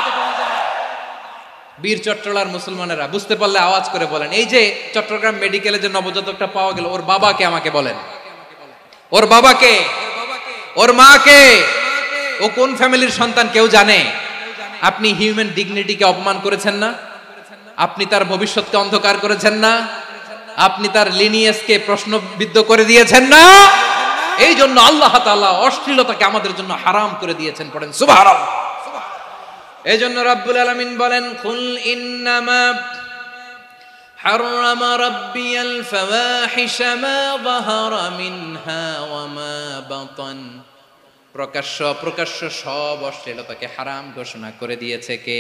বীর চট্টলার মুসলমানেরা বুঝতে পারলে আওয়াজ করে বলেন, এই যে চট্টগ্রাম মেডিকেলে যে নবজাতকটা পাওয়া গেল, ওর বাবাকে আমাকে বলেন, ওর বাবাকে, ওর মাকে, ও কোন ফ্যামিলির সন্তান কেউ জানে? আপনি হিউম্যান ডিগনিটিকে অপমান করেছেন না? আপনি তার ভবিষ্যৎকে অন্ধকার করেছেন না? আপনি তার লিনিয়েজকে প্রশ্নবিদ্ধ করে দিয়েছেন না? এই জন্য আল্লাহ তাআলা অশ্লীলতাকে আমাদের জন্য হারাম করে দিয়েছেন। পড়েন সুবহানাল্লাহ। এই জন্য রাব্বুল আলামিন বলেন, কুল ইন্নামা হারামা রাব্বিয়াল ফাওয়াহিশা মা যাহারা মিনহা ওয়া মা বাতান। প্রকাশ্য অপ্রকাশ্য সব অশ্লীলতাকে হারাম ঘোষণা করে দিয়েছে কে?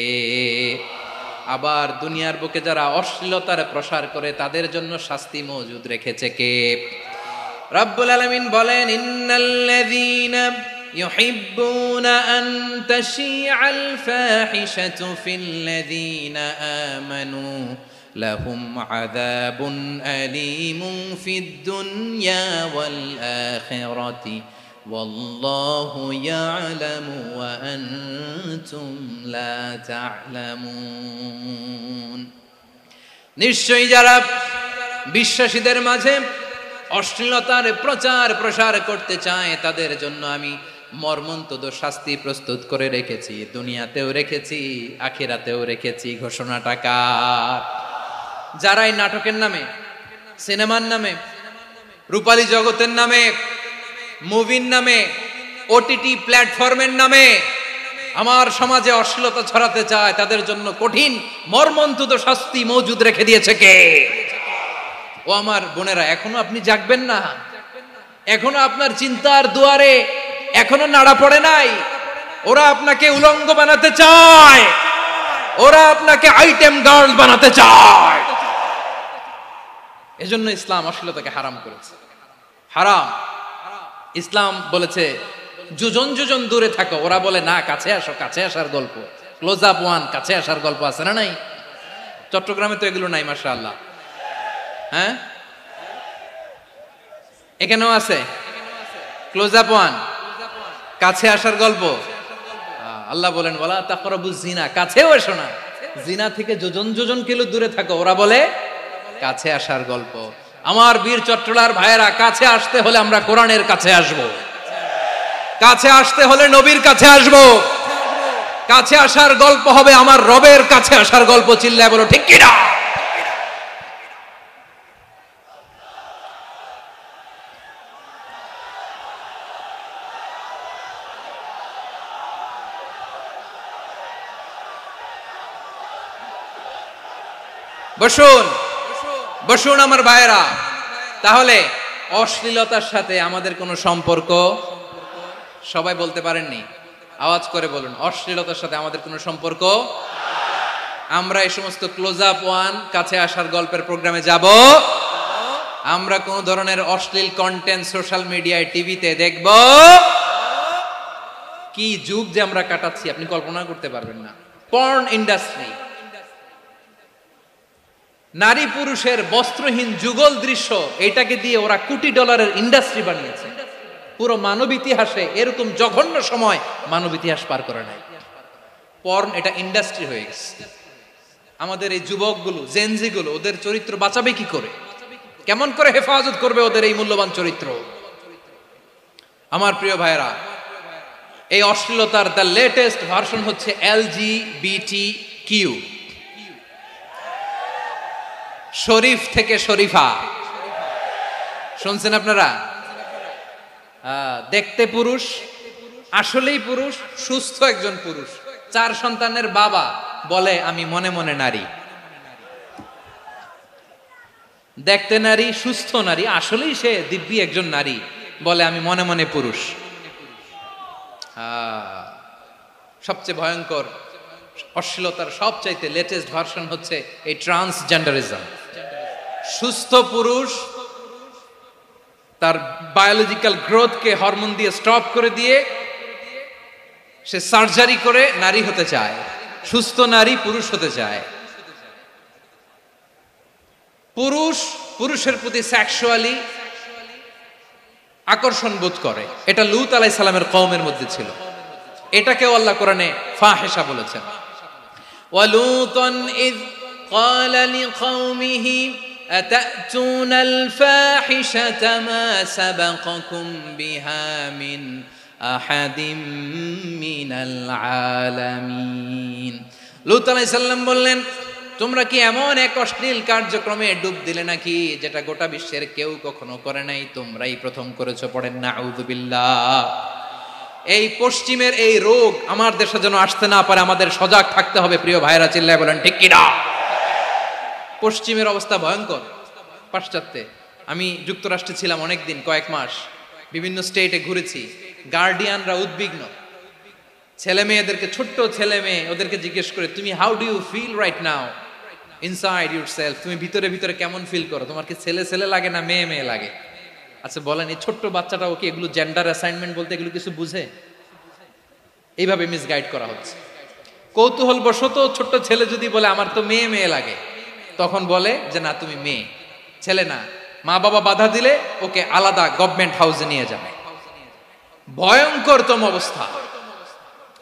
আবার দুনিয়ার বুকে যারা অশ্লীলতার প্রসার করে তাদের জন্য শাস্তি মজুদ রেখেছে কে? রাব্বুল আলামিন বলেন, ইন্নাল্লাযীনা ইউহিব্বুনা আন তাশিআল ফাহিশাতু ফিল্লাযীনা আমানু লাহুম আযাবুন আলীমুন ফিদ দুনিয়া ওয়াল আখিরাতি ওয়াল্লাহু ইয়ালামু ওয়া আনতুম লা তা'লামুন। নিশ্চয়ই যারা বিশ্বাসীদের মাঝে অশ্লীলতার প্রচার প্রসার করতে চায় তাদের জন্য আমি মর্মন্তুদ শাস্তি প্রস্তুত করে রেখেছি, দুনিয়াতেও রেখেছি, আখিরাতেও রেখেছি। ঘোষণাটা কার? যারা এই নাটকের নামে, সিনেমার নামে, রূপালী জগতের নামে, মুভির নামে, ওটিটি প্ল্যাটফর্মের নামে আমার সমাজে অশ্লীলতা ছড়াতে চায় তাদের জন্য কঠিন মর্মন্তুদ শাস্তি মজুদ রেখে দিয়েছে কে? ও আমার বোনেরা, এখনো আপনি জাগবেন না? এখনো আপনার চিন্তার দুয়ারে এখনো নাড়া পড়ে নাই? ওরা আপনাকে উলঙ্গ বানাতে চায়, ওরা আপনাকে আইটেম গার্ল বানাতে চায়। এজন্য ইসলাম অশ্লীলতাকে হারাম করেছে। হারাম। ইসলাম বলেছে যোজন যোজন দূরে থাকো, ওরা বলে না কাছে আসো, কাছে আসার গল্প, ক্লোজ আপ ওয়ান, কাছে আসার গল্প আছে না নাই? চট্টগ্রামে তো এগুলো নাই মাশাআল্লাহ। হ্যাঁ, এখানেও আছে ক্লোজ আপ ওয়ান, কাছে আসার গল্প। আল্লাহ বলেন ওয়ালা তাকরাবুজ জিনা, কাছেও এসো না, জিনা থেকে যোজন যোজন কিলো দূরে থাকো, ওরা বলে কাছে আসার গল্প। আমার বীর চট্টলার ভাইয়েরা, কাছে আসতে হলে আমরা কোরআনের কাছে আসব, কাছে আসতে হলে নবীর কাছে আসব, কাছে আসার গল্প হবে আমার রবের কাছে আসার গল্প। চিল্লায় বলো ঠিক কিনা? বসুন বসুন আমার ভাইয়েরা। তাহলে অশ্লীলতার সাথে আমাদের কোনো সম্পর্ক? সবাই বলতে পারেননি, আওয়াজ করে বলুন, অশ্লীলতার সাথে আমাদের কোনো সম্পর্ক? আমরা এই সমস্ত ক্লোজ আপ ওয়ান, কাছে আসার গল্পের প্রোগ্রামে যাব? আমরা কোন ধরনের অশ্লীল কন্টেন্ট সোশ্যাল মিডিয়ায়, টিভিতে দেখব? কি যুগ যে আমরা কাটাচ্ছি আপনি কল্পনা করতে পারবেন না। পর্ন ইন্ডাস্ট্রি, নারী পুরুষের বস্ত্রহীন যুগল দৃশ্য, এটাকে দিয়ে ওরা কোটি ডলারের ইন্ডাস্ট্রি বানিয়েছে। পুরো মানব ইতিহাসে এরকম জঘন্য সময় মানব ইতিহাস পার করে নাই। পর্ন এটা ইন্ডাস্ট্রি হয়ে গেছে। আমাদের এই যুবকগুলো, জেনজিগুলো, ওদের চরিত্র বাঁচাবে কি করে? কেমন করে হেফাজত করবে ওদের এই মূল্যবান চরিত্র? আমার প্রিয় ভাইয়েরা, এই অশ্লীলতার দ্য লেটেস্ট ভার্সন হচ্ছে LGBTQ, শরীফ থেকে শরীফা। শুনছেন আপনারা? দেখতে পুরুষ, আসলেই পুরুষ, সুস্থ একজন পুরুষ, 4 সন্তানের বাবা, বলে আমি মনে মনে নারী। দেখতে নারী, সুস্থ নারী, আসলেই সে দিব্যি একজন নারী, বলে আমি মনে মনে পুরুষ। সবচেয়ে ভয়ঙ্কর অশ্লীলতার সবচাইতে লেটেস্ট ভার্সন হচ্ছে এই ট্রান্সজেন্ডারিজম। সুস্থ পুরুষ তার বায়োলজিক্যাল গ্রোথকে হরমোন দিয়ে স্টপ করে দিয়ে সে সার্জারি করে নারী হতে চায়, সুস্থ নারী পুরুষ হতে চায়। পুরুষ পুরুষের প্রতি সেক্সুয়ালি আকর্ষণ বোধ করে, এটা লূত আলাইহিস সালামের কওমের মধ্যে ছিল। এটাকেও আল্লাহ কোরআনে ফাহিশা বলেছেন। ওয়ালুতান ইয ক্বালা লিকাওমিহি আতাতুনাল ফাহিশাতা মা সাবাকাকুম বিহা মিন আহাদিম মিনাল আলামিন। লূত আলাইহিস সালাম বললেন, তোমরা কি এমন এক অশ্লীল কার্যক্রমে ডুব দিলে নাকি যেটা গোটা বিশ্বের কেউ কখনো করে নাই, তোমরাই প্রথম করেছো। পড়েন নাউযুবিল্লাহ। এই পশ্চিমের এই রোগ আমার দেশে যেন আসতে না পারে, আমাদের সজাগ থাকতে হবে। প্রিয় ভাইরা, চিল্লায় বলেন ঠিক কিনা? পশ্চিমের অবস্থা ভয়ঙ্কর। পাশ্চাত্যে, আমি যুক্তরাষ্ট্রে ছিলাম অনেকদিন, কয়েক মাস, বিভিন্ন স্টেটে ঘুরেছি। গার্ডিয়ানরা উদ্বিগ্ন, ছেলে মেয়েদেরকে, ছোট্ট ছেলে মেয়ে, ওদেরকে জিজ্ঞেস করে, তুমি how do you feel right now inside yourself? তুমি ভিতরে ভিতরে কেমন ফিল করো? তোমার কি ছেলে ছেলে লাগে না মেয়ে মেয়ে লাগে? আচ্ছা বলেন, এই ছোট্ট বাচ্চাটাও কি এগুলো জেন্ডার অ্যাসাইনমেন্ট বলতে এগুলো কিছু বুঝে? এইভাবে মিসগাইড করা হচ্ছে। কৌতূহল বশত ছোট্ট ছেলে যদি বলে আমার তো মেয়ে মেয়ে লাগে, তখন বলে যে না তুমি মেয়ে, ছেলে না। মা বাবা বাধা দিলে ওকে আলাদা গভর্নমেন্ট হাউসে নিয়ে যাবে। ভয়ঙ্করতম অবস্থা।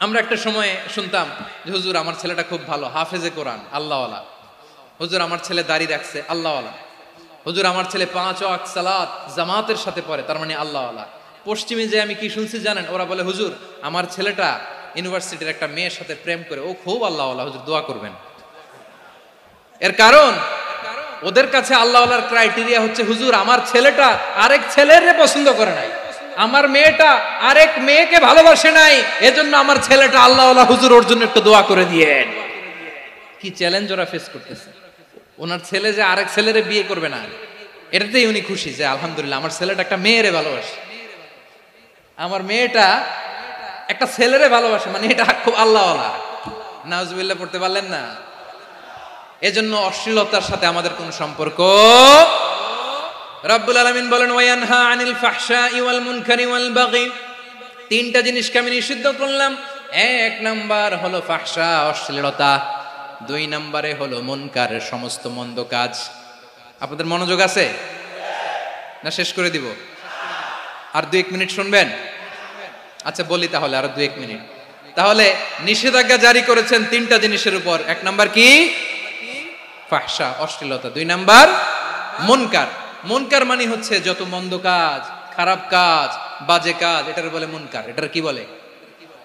আমরা একটা সময় শুনতাম যে হুজুর আমার ছেলেটা খুব ভালো, হাফেজে কোরআন, আল্লাহওয়ালা। হুজুর আমার ছেলে দাড়ি রাখছে, আল্লাহওয়ালা। হুজুর আমার ছেলে 5 ওয়াক্ত সালাত জামাতের সাথে পড়ে, তার মানে আল্লাহওয়ালা। পশ্চিমে যে আমি কি শুনছি জানেন? ওরা বলে হুজুর আমার ছেলেটা ইউনিভার্সিটির একটা মেয়ের সাথে প্রেম করে, ও খুব আল্লাহওয়ালা, হুজুর দোয়া করবেন। এর কারণ ওদের কাছে আল্লাহওয়ালার ক্রাইটেরিয়া হচ্ছে হুজুর আমার ছেলেটা আরেক ছেলের পছন্দ করে নাই, আমার মেয়েটা আরেক মেয়েকে ভালোবাসে নাই, এজন্য আমার ছেলেটা আল্লাহওয়ালা, হুজুর ওর জন্য একটু দোয়া করে দিয়েন। কি চ্যালেঞ্জ ওরা ফেস করতেছে। ওনার ছেলে যে আরেক ছেলেরে বিয়ে করবে না, এটাতেই উনি খুশি যে আলহামদুলিল্লাহ আমার ছেলেটা একটা মেয়েরে ভালোবাসে, আমার মেয়েটা একটা ছেলেরে ভালোবাসে, মানে এটা খুব আল্লাহওয়ালা। নাউজুবিল্লাহ পড়তে পারলেন না? এজন্য অশ্লীলতার সাথে আমাদের কোনো সম্পর্ক। রব্বুল আলামিন বলেন ওয়ায়ানহা আনিল ফাহশাই ওয়াল মুনকারি ওয়াল বাগি তিনটা জিনিসকে আমি নিষিদ্ধ করলাম। এক নাম্বার হলো ফাহশা, অশ্লীলতা। দুই নম্বরে হলো মুনকারের সমস্ত মন্দ কাজ। আপনাদের মনোযোগ আছে না? শেষ করে দিব? আর 2-1 মিনিট শুনবেন? আচ্ছা বলি তাহলে, আর 2-1 মিনিট। তাহলে নিষেধাজ্ঞা জারি করেছেন তিনটা জিনিসের উপর। এক নাম্বার কি? ফাহশা, অশ্লীলতা। দুই নাম্বার মুনকার। মুনকার মানে হচ্ছে যত মন্দ কাজ, খারাপ কাজ, বাজে কাজ, এটার বলে মুনকার। এটার কি বলে?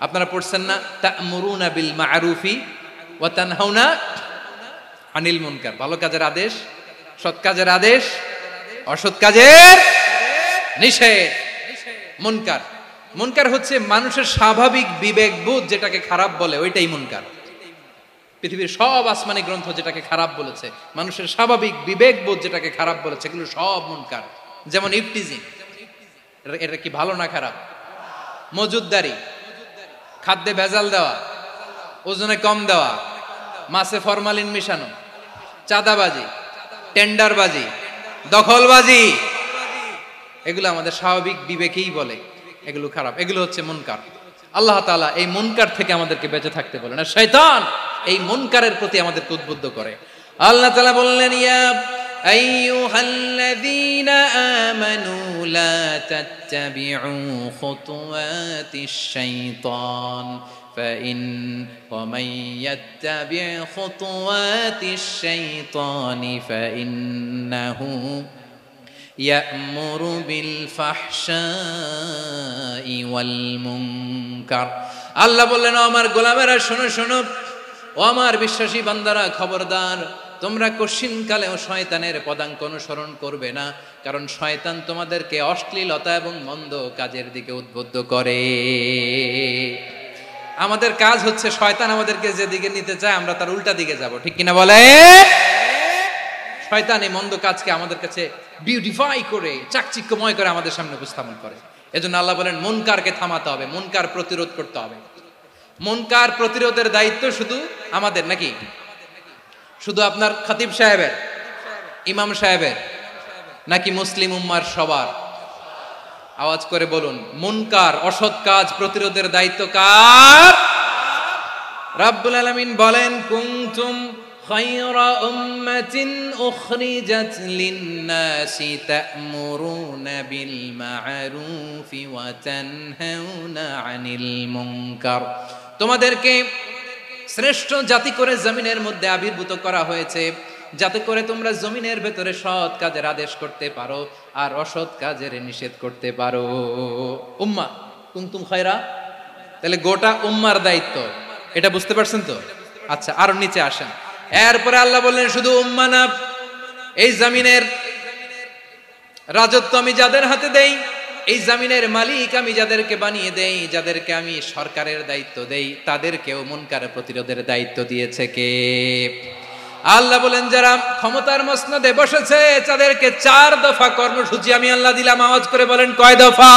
আপনারা পড়ছেন না, তা'মুরুনা বিল মা'রুফি ওয়া তানহাউনা আনিল মুনকার। ভালো কাজের আদেশ, সৎ কাজের আদেশ, অসৎ কাজের নিষেধ। মুনকার, মুনকার হচ্ছে মানুষের স্বাভাবিক বিবেকবোধ যেটাকে খারাপ বলে, ওইটাই মুনকার। পৃথিবীর সব আসমানি গ্রন্থ যেটাকে খারাপ বলেছে, মানুষের স্বাভাবিক বিবেকবোধ যেটাকে খারাপ বলেছে, এগুলো সব মুনকার। যেমন ইফটিজিং, এটা কি ভালো না খারাপ? মজুদদারি, খাদ্যে ভেজাল দেওয়া, ওজনে কম দেওয়া, মাছে ফরমালিন মিশানো, চাঁদাবাজি, টেন্ডারবাজি, দখলবাজি, এগুলো আমাদের স্বাভাবিক বিবেকেই বলে এগুলো খারাপ, এগুলো হচ্ছে মুনকার। আল্লাহ তাআলা এই মুনকার থেকে আমাদেরকে বেঁচে থাকতে বলেন, আর শয়তান এই মুনকারের প্রতি আমাদেরকে উদ্বুদ্ধ করে। আল্লাহ তাআলা বললেন, ইয়া আইয়ুহাল্লাযীনা আমানু লা তাত্তাবিউ খুতুওয়াতিশ শাইতান ومن يتبع خطوات الشيطان فإنه يأمر بالفحشاء والمنكر। আল্লাহ বললেন, ও আমার গোলামেরা শোনো শোনো, ও আমার বিশ্বাসী বান্দারা খবরদার, তোমরা কশিনকালেও শয়তানের পদাঙ্ক অনুসরণ করবে না, কারণ শয়তান তোমাদেরকে অশ্লীলতা এবং মন্দ কাজের দিকে উদ্বুদ্ধ করে। আমাদের কাজ হচ্ছে শয়তান আমাদেরকে যেদিকে নিতে চায় আমরা তার উল্টা দিকে যাব, ঠিক কিনা বলে? শয়তান এই মন্দ কাজকে আমাদের কাছে বিউটিফাই করে, চাকচিক্যময় করে আমাদের সামনে উপস্থাপন করে। এজন্য আল্লাহ বলেন মুনকারকে থামাতে হবে, মুনকার প্রতিরোধ করতে হবে। মুনকার প্রতিরোধের দায়িত্ব শুধু আমাদের নাকি? শুধু আপনার খতিব সাহেবের, ইমাম সাহেবের, নাকি মুসলিম উম্মার সবার? আওয়াজ করে বলুন, মুনকার অসৎ কাজ প্রতিরোধের দায়িত্ব কার? রাব্বুল আলামিন বলেন, কুনতুম খায়রা উম্মাতিন উখরিজাত লিন-নাসি তা'মুরুনা বিল মা'রুফি ওয়া তানহাউনা আনিল মুনকার। তোমাদেরকে শ্রেষ্ঠ জাতি করে জমিনের মধ্যে আবির্ভূত করা হয়েছে, যাতে করে তোমরা জমিনের ভেতরে সৎ কাজের আদেশ করতে পারো আর অসৎ কাজের নিষেধ করতে পারো। উম্মাহ কুনতুম খায়রা, তাহলে গোটা উম্মার দায়িত্ব, এটা বুঝতে পারছেন তো? আচ্ছা, আরো নিচে আসেন। এরপরে আল্লাহ বললেন, শুধু উম্মাহ না, এই জমিনের রাজত্ব আমি যাদের হাতে দেই, এই জমিনের মালিক আমি যাদেরকে বানিয়ে দেই, যাদেরকে আমি সরকারের দায়িত্ব দেই, তাদেরকেও মুনকার প্রতিরোধের দায়িত্ব দিয়েছে কে? আল্লাহ বলেন, যারা ক্ষমতার মসনদে বসেছে তাদেরকে 4 দফা কর্মসূচি আমি আল্লাহ দিলাম। আওয়াজ করে বলেন, কয় দফা?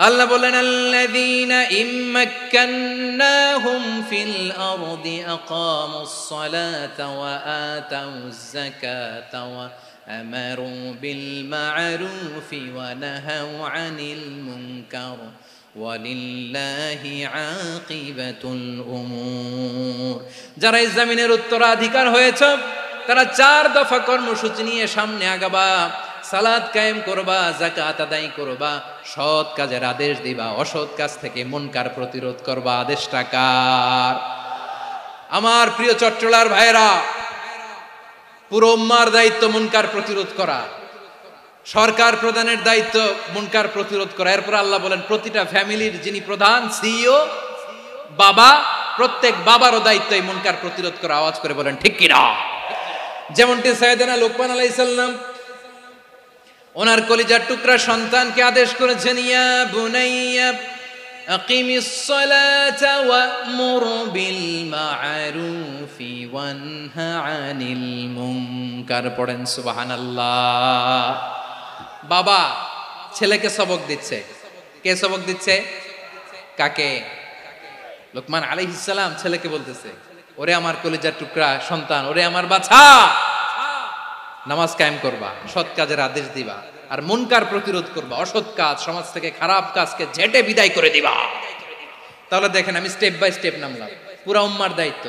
আল্লাহ বলেন, আল্লাযীনা ইম্মাক্কান্নাহুম ফিল আরদি আকামুস সালাতা ওয়া আতাউয যাকাতা ওয়া আমারু বিল মা'রুফি ওয়া নাহাউ আনিল মুনকার ওয়ালিল্লাহি আকিবাতুল উমুর। যারা এই জমিনের উত্তরাধিকার হয়েছে তারা 4 দফা কর্মসূচি নিয়ে সামনে আগাবা। সালাত কায়েম করবা, যাকাত আদায় করবা, সৎ কাজের আদেশ দিবা, অসৎ কাজ থেকে মুনকার প্রতিরোধ করবা। আদেশটা কার? আমার প্রিয় চট্টলার ভাইরা, পুরো উম্মার দায়িত্ব মুনকার প্রতিরোধ করা, সরকার প্রধানের দায়িত্ব মুনকার প্রতিরোধ করা। এরপর আল্লাহ বলেন, প্রতিটা ফ্যামিলির যিনি প্রধান সিইও বাবা, প্রত্যেক বাবারও দায়িত্ব এই মুনকার প্রতিরোধ করা। আওয়াজ করে বলেন ঠিক কিনা? যেমনটি সাইয়েদনা লুকমান আলাইহিস সালাম ওনার কলিজার টুকরা সন্তানকে আদেশ করেছেন, ইয়া বুনাইয়া আকিমিস সালাতা ওয়া'মুর বিল মা'রুফি ওয়ানহা আনিল মুনকার। পড়েন সুবহানাল্লাহ। বাবা ছেলেকে সবক দিচ্ছে। কে সবক দিচ্ছে? কাকে? লুকমান আলাইহিস সালাম ছেলেকে বলতেছে, ওরে আমার কলিজার টুকরা সন্তান, ওরে আমার বাছা, নামাজ কায়েম করবা, সৎ কাজের আদেশ দিবা, আর মুনকার প্রতিরোধ করবা, অসৎ কাজ সমাজ থেকে খারাপ কাজকে ঝেঁটে বিদায় করে দিবা। তাহলে দেখেন আমি স্টেপ বাই স্টেপ নামলাম। পুরা উম্মার দায়িত্ব,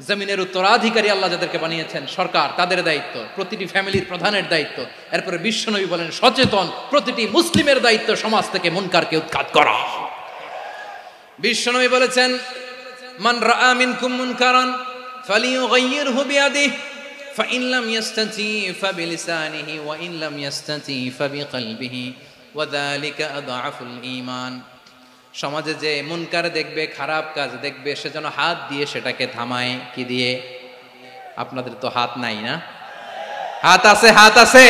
জমিনের উত্তরাধিকারী আল্লাহ যাদেরকে বানিয়েছেন সরকার, তাদের দায়িত্ব, প্রতিটি ফ্যামিলির প্রধানের দায়িত্ব, এরপরে বিশ্বনবী বলেন সচেতন প্রতিটি মুসলিমের দায়িত্ব সমাজ থেকে মুনকারকে উৎখাত করা। বিশ্বনবী বলেছেন মান রাআ মিনকুম মুনকারান ফালিয়ুগাইয়িরহু বিয়াদিহি ফাইন লাম ইয়াস্তাতি ফাবিলিসানিহি ওয়া ইন লাম ইয়াস্তাতি ফাবিকলবিহি ওয়া যালিকা আযআফুল ঈমান। সমাজে যে মুনকার দেখবে, খারাপ কাজ দেখবে, সে যেন হাত দিয়ে সেটাকে থামায়। কি দিয়ে? আপনাদের তো হাত নাই না? হাত আছে, হাত আছে।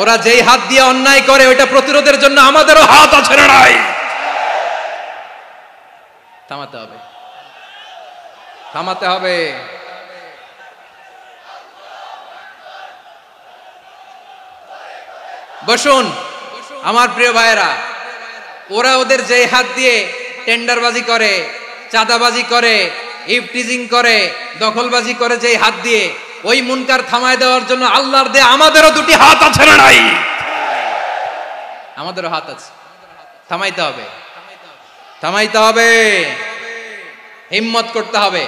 ওরা যেই হাত দিয়ে অন্যায় করে ওইটা প্রতিরোধের জন্য আমাদেরও হাত আছে না নাই? থামাতে হবে, থামাতে হবে। বসুন আমার প্রিয় ভাইয়েরা, ওরা ওদের যে হাত দিয়ে টেন্ডারবাজি করে, চাঁদাবাজি করে, ইফটিজিং করে, দখলবাজি করে, যে হাত দিয়ে, ওই মুনকার থামায় দেওয়ার জন্য আল্লাহর দেয়া আমাদেরও দুটি হাত আছে না নাই? আমাদেরও হাত আছে, থামাইতে হবে, থামাইতে হবে, হিম্মত করতে হবে।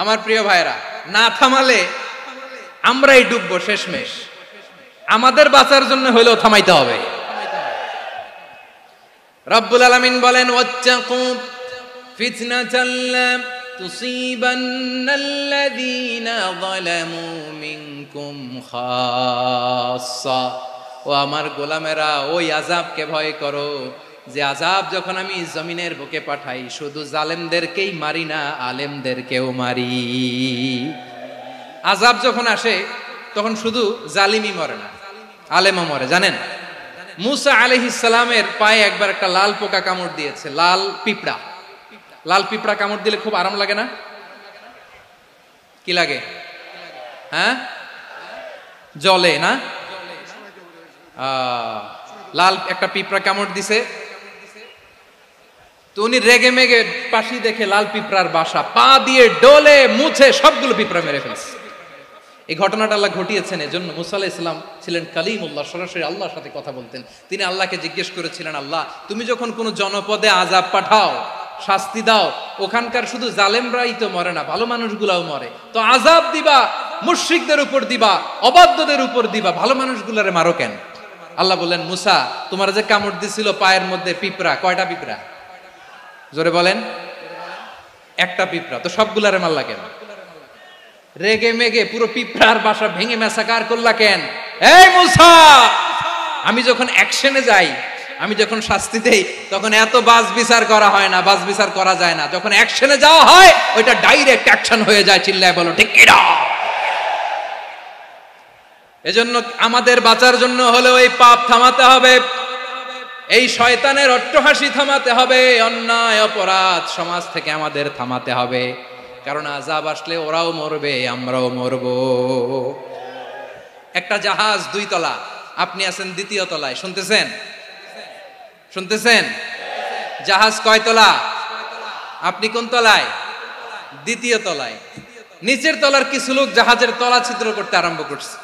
আমার প্রিয় ভাইয়েরা, না থামালে আমরাই ডুববো শেষমেশ। আমাদের বাঁচার জন্য হলেও থামাইতে হবে। রব্বুল আলামিন বলেন ওয়াত্তাকু ফিতনাতাল লা তুসিবান্নাল্লাযীনা যালামু মিনকুম খাসসা। ও আমার গোলামেরা, ওই আযাবকে ভয় করো যে আযাব যখন আমি জমিনের বুকে পাঠাই শুধু জালেমদেরকেই মারি না, আলেমদেরকেও মারি। আযাব যখন আসে তখন শুধু জালিমই মরে না, আলেমও মরে। জানেন মুসা আলাইহিস সালামের পায়ে একবার একটা লাল পোকা কামড় দিয়েছে, লাল পিঁপড়া। লাল পিঁপড়া কামড় দিলে খুব আরাম লাগে না? কি লাগে? হ্যাঁ, জলে না? লাল একটা পিঁপড়া কামড় দিছে, তো উনি রেগে মেগে পাশি দেখে লাল পিঁপড়ার বাসা, পা দিয়ে ডলে মুছে সবগুলো পিঁপড়া মেরে ফেলছে। এই ঘটনাটা আল্লাহ ঘটিয়েছেন এজন্য মুসা আলাইহিস সালাম ছিলেন কালিমুল্লাহ, সরাসরি আল্লাহর সাথে কথা বলতেন। তিনি আল্লাহকে জিজ্ঞেস করেছিলেন, আল্লাহ তুমি যখন কোনো জনপদে আযাব পাঠাও, শাস্তি দাও, ওখানকার শুধু জালেমরাই তো মরে না, ভালো মানুষগুলাও মরে, তো আযাব দিবা মুশরিকদের উপর দিবা, অবাধ্যদের উপর দিবা, ভালো মানুষগুলারে মারো কেন? আল্লাহ বললেন, মুসা তোমার যে কামড় দিছিল পায়ের মধ্যে পিঁপড়া, কয়টা পিঁপড়া? জোরে বলেন। একটা পিঁপড়া, তো সবগুলারে মারলা কেন? রেগে মেগে পুরো পিঁপড়ার বাসা ভেঙে ম্যাসাকার করলা কেন? এই মুসা, আমি যখন অ্যাকশনে যাই, আমি যখন শাস্তি দেই, তখন এত বাস বিচার করা হয় না, বাস বিচার করা যায় না। যখন অ্যাকশনে যাওয়া হয় ওইটা ডাইরেক্ট অ্যাকশন হয়ে যায়। চিল্লায় বলো ঠিক কিনা? এজন্য আমাদের বাঁচার জন্য হলেও এই পাপ থামাতে হবে, এই শয়তানের অট্টহাসি থামাতে হবে, অন্যায় অপরাধ সমাজ থেকে আমাদের থামাতে হবে। কারণ আযাব আসলে ওরাও মরবে, আমরাও মরব। একটা জাহাজ 2 তলা, আপনি আছেন 2য় তলায়। শুনতেছেন? শুনতেছেন? জাহাজ কয় তলা? আপনি কোন তলায়? 2য় তলায়। নিচের তলার কিছু লোক জাহাজের তলা ছিদ্র করতে আরম্ভ করছে।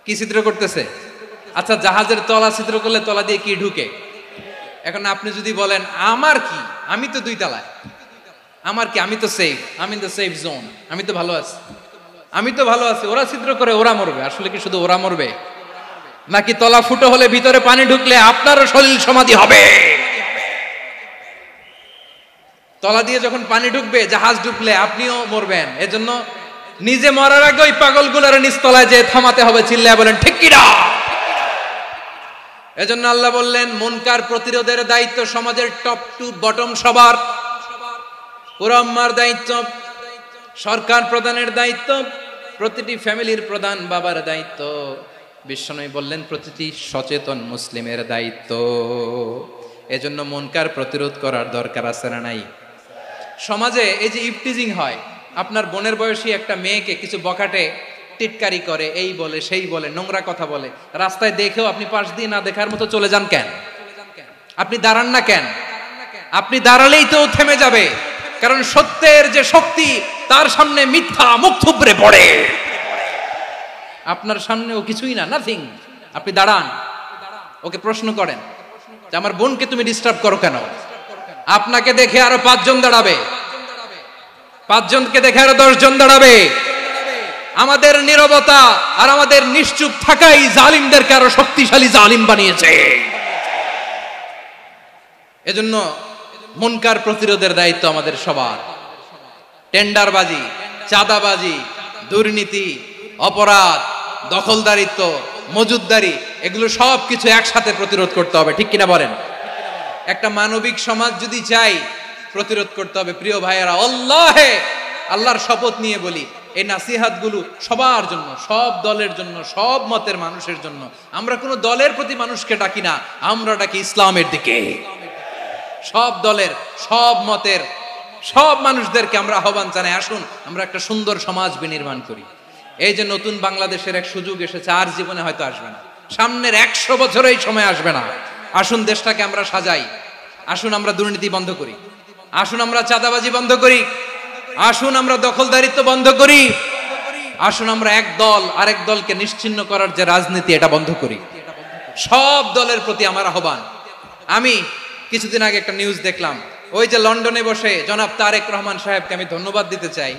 কি ছিদ্র করতেছে? আচ্ছা, জাহাজের তলা ছিদ্র করলে তলা দিয়ে কি ঢুকে? এখন আপনি যদি বলেন আমার কি, আমি তো 2 তলায়, আমার কি, আমি তো সেফ, আমি ইন দ্য সেফ জোন, আমি তো ভালো আছি, আমি তো ভালো আছি, ওরা ছিদ্র করে ওরা মরবে। আসলে কি শুধু ওরা মরবে, নাকি তলা ফুটো হলে ভিতরে পানি ঢুকলে আপনারও শরীর সমাধি হবে? তলা দিয়ে যখন পানি ঢুকবে, জাহাজ ঢুকলে আপনিও মরবেন। এজন্য নিজে মরার আগে ওই পাগলগুলোর নিচতলায় যে থামাতে হবে। চিল্লায় বলেন ঠিক কিনা? এজন্য আল্লাহ বললেন মুনকার প্রতিরোধের দায়িত্ব সমাজের টপ টু বটম সবার, পুরো উম্মার দায়িত্ব, সরকার প্রধানের দায়িত্ব, প্রতিটি ফ্যামিলির প্রধান বাবার দায়িত্ব। বিশ্বনবী বললেন প্রতিটি সচেতন মুসলিমের দায়িত্ব। এজন্য মুনকার প্রতিরোধ করার দরকার আছে না নাই? সমাজে এই যে ইফটিজিং হয়, আপনার বোনের বয়সী একটা মেয়েকে কিছু বখাটে টিটকারি করে, এই বলে সেই বলে, নোংরা কথা বলে, রাস্তায় দেখেও আপনি পাশ দিয়ে না দেখার মতো চলে যান কেন? আপনি দাঁড়ান না কেন? আপনি দাঁড়ালেই তো থেমে যাবে, কারণ সত্যের যে শক্তি তার সামনে মিথ্যা মুখ থুবড়ে পড়ে। আপনার সামনে ও কিছুই না, নাথিং। আপনি দাঁড়ান, ওকে প্রশ্ন করেন যে আমার বোনকে তুমি ডিস্টার্ব করো কেন? আপনাকে দেখে আরো 5 জন দাঁড়াবে, 5 জনকে দেখে আরো 10 জন দাঁড়াবে। আমাদের নীরবতা আর আমাদের নিশ্চুপ থাকাই জালিমদেরকে আরো শক্তিশালী জালিম বানিয়েছে। এজন্য মুনকার প্রতিরোধের দায়িত্ব আমাদের সবার। টেন্ডারবাজি, চাঁদাবাজি, দুর্নীতি, অপরাধ, দখলদারিত্ব, মজুদদারি, এগুলো সব কিছু একসাথে প্রতিরোধ করতে হবে, ঠিক কিনা বলেন? একটা মানবিক সমাজ যদি চাই, প্রতিরোধ করতে হবে। প্রিয় ভাইয়েরা, আল্লাহর শপথ নিয়ে বলি, এই নাসিহাতগুলো সবার জন্য, সব দলের জন্য, সব মতের মানুষের জন্য। আমরা কোনো দলের প্রতি মানুষকে ডাকি না, আমরা ডাকি ইসলামের দিকে। সব দলের, সব মতের, সব মানুষদেরকে আমরা আহ্বান জানাই, আসুন আমরা একটা সুন্দর সমাজ বিনির্মাণ করি। এই যে নতুন বাংলাদেশের এক সুযোগ এসেছে, আর জীবনে হয়তো আসবে না, সামনের 100 বছর এই সময় আসবে না। আসুন দেশটাকে আমরা সাজাই, আসুন আমরা দুর্নীতি বন্ধ করি, আসুন আমরা চাঁদাবাজি বন্ধ করি, আসুন আমরা দখলদারিত্ব বন্ধ করি, আসুন আমরা এক দল আরেক দলকে নিশ্চিহ্ন করার যে রাজনীতি, এটা বন্ধ করি। সব দলের প্রতি আমার আহ্বান। আমি কিছুদিন আগে একটা নিউজ দেখলাম, ওই যে লন্ডনে বসে জনাব তারেক রহমান সাহেবকে আমি ধন্যবাদ দিতে চাই।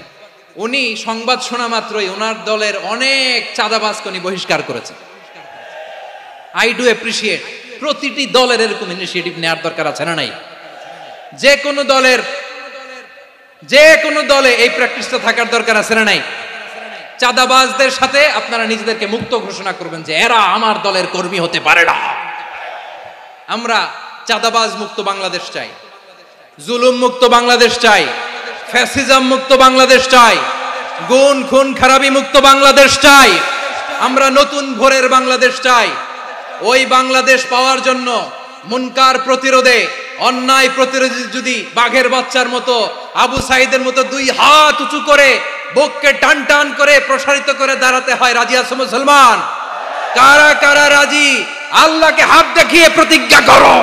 উনি সংবাদ শোনা মাত্রই ওনার দলের অনেক চাঁদাবাজকে উনি বহিষ্কার করেছে। I do appreciate. প্রতিটি দলের এরকম ইনিশিয়েটিভ নেওয়ার দরকার আছে না নাই? যে কোনো দলে এই প্র্যাকটিসটা থাকার দরকার আছে না নাই? চাঁদাবাজদের সাথে আপনারা নিজেদেরকে মুক্ত ঘোষণা করবেন যে এরা আমার দলের কর্মী হতে পারে না। আমরা চাঁদাবাজ মুক্ত বাংলাদেশ চাই, জুলুম মুক্ত বাংলাদেশ চাই, ফ্যাসিজম মুক্ত বাংলাদেশ চাই, গুণ খুন খারাপি মুক্ত বাংলাদেশ চাই। আমরা নতুন ভোরের বাংলাদেশ চাই। ওই বাংলাদেশ পাওয়ার জন্য মুনকার প্রতিরোধে, অন্যায় প্রতিরোধে যদি বাঘের বাচ্চার মতো, আবু সাইদের মতো 2 হাত উঁচু করে বুককে টান টান করে প্রসারিত করে দাঁড়াতে হয়, রাজি আছো মুসলমান? কারা কারা রাজি? আল্লাহকে হাত দেখিয়ে প্রতিজ্ঞা করো।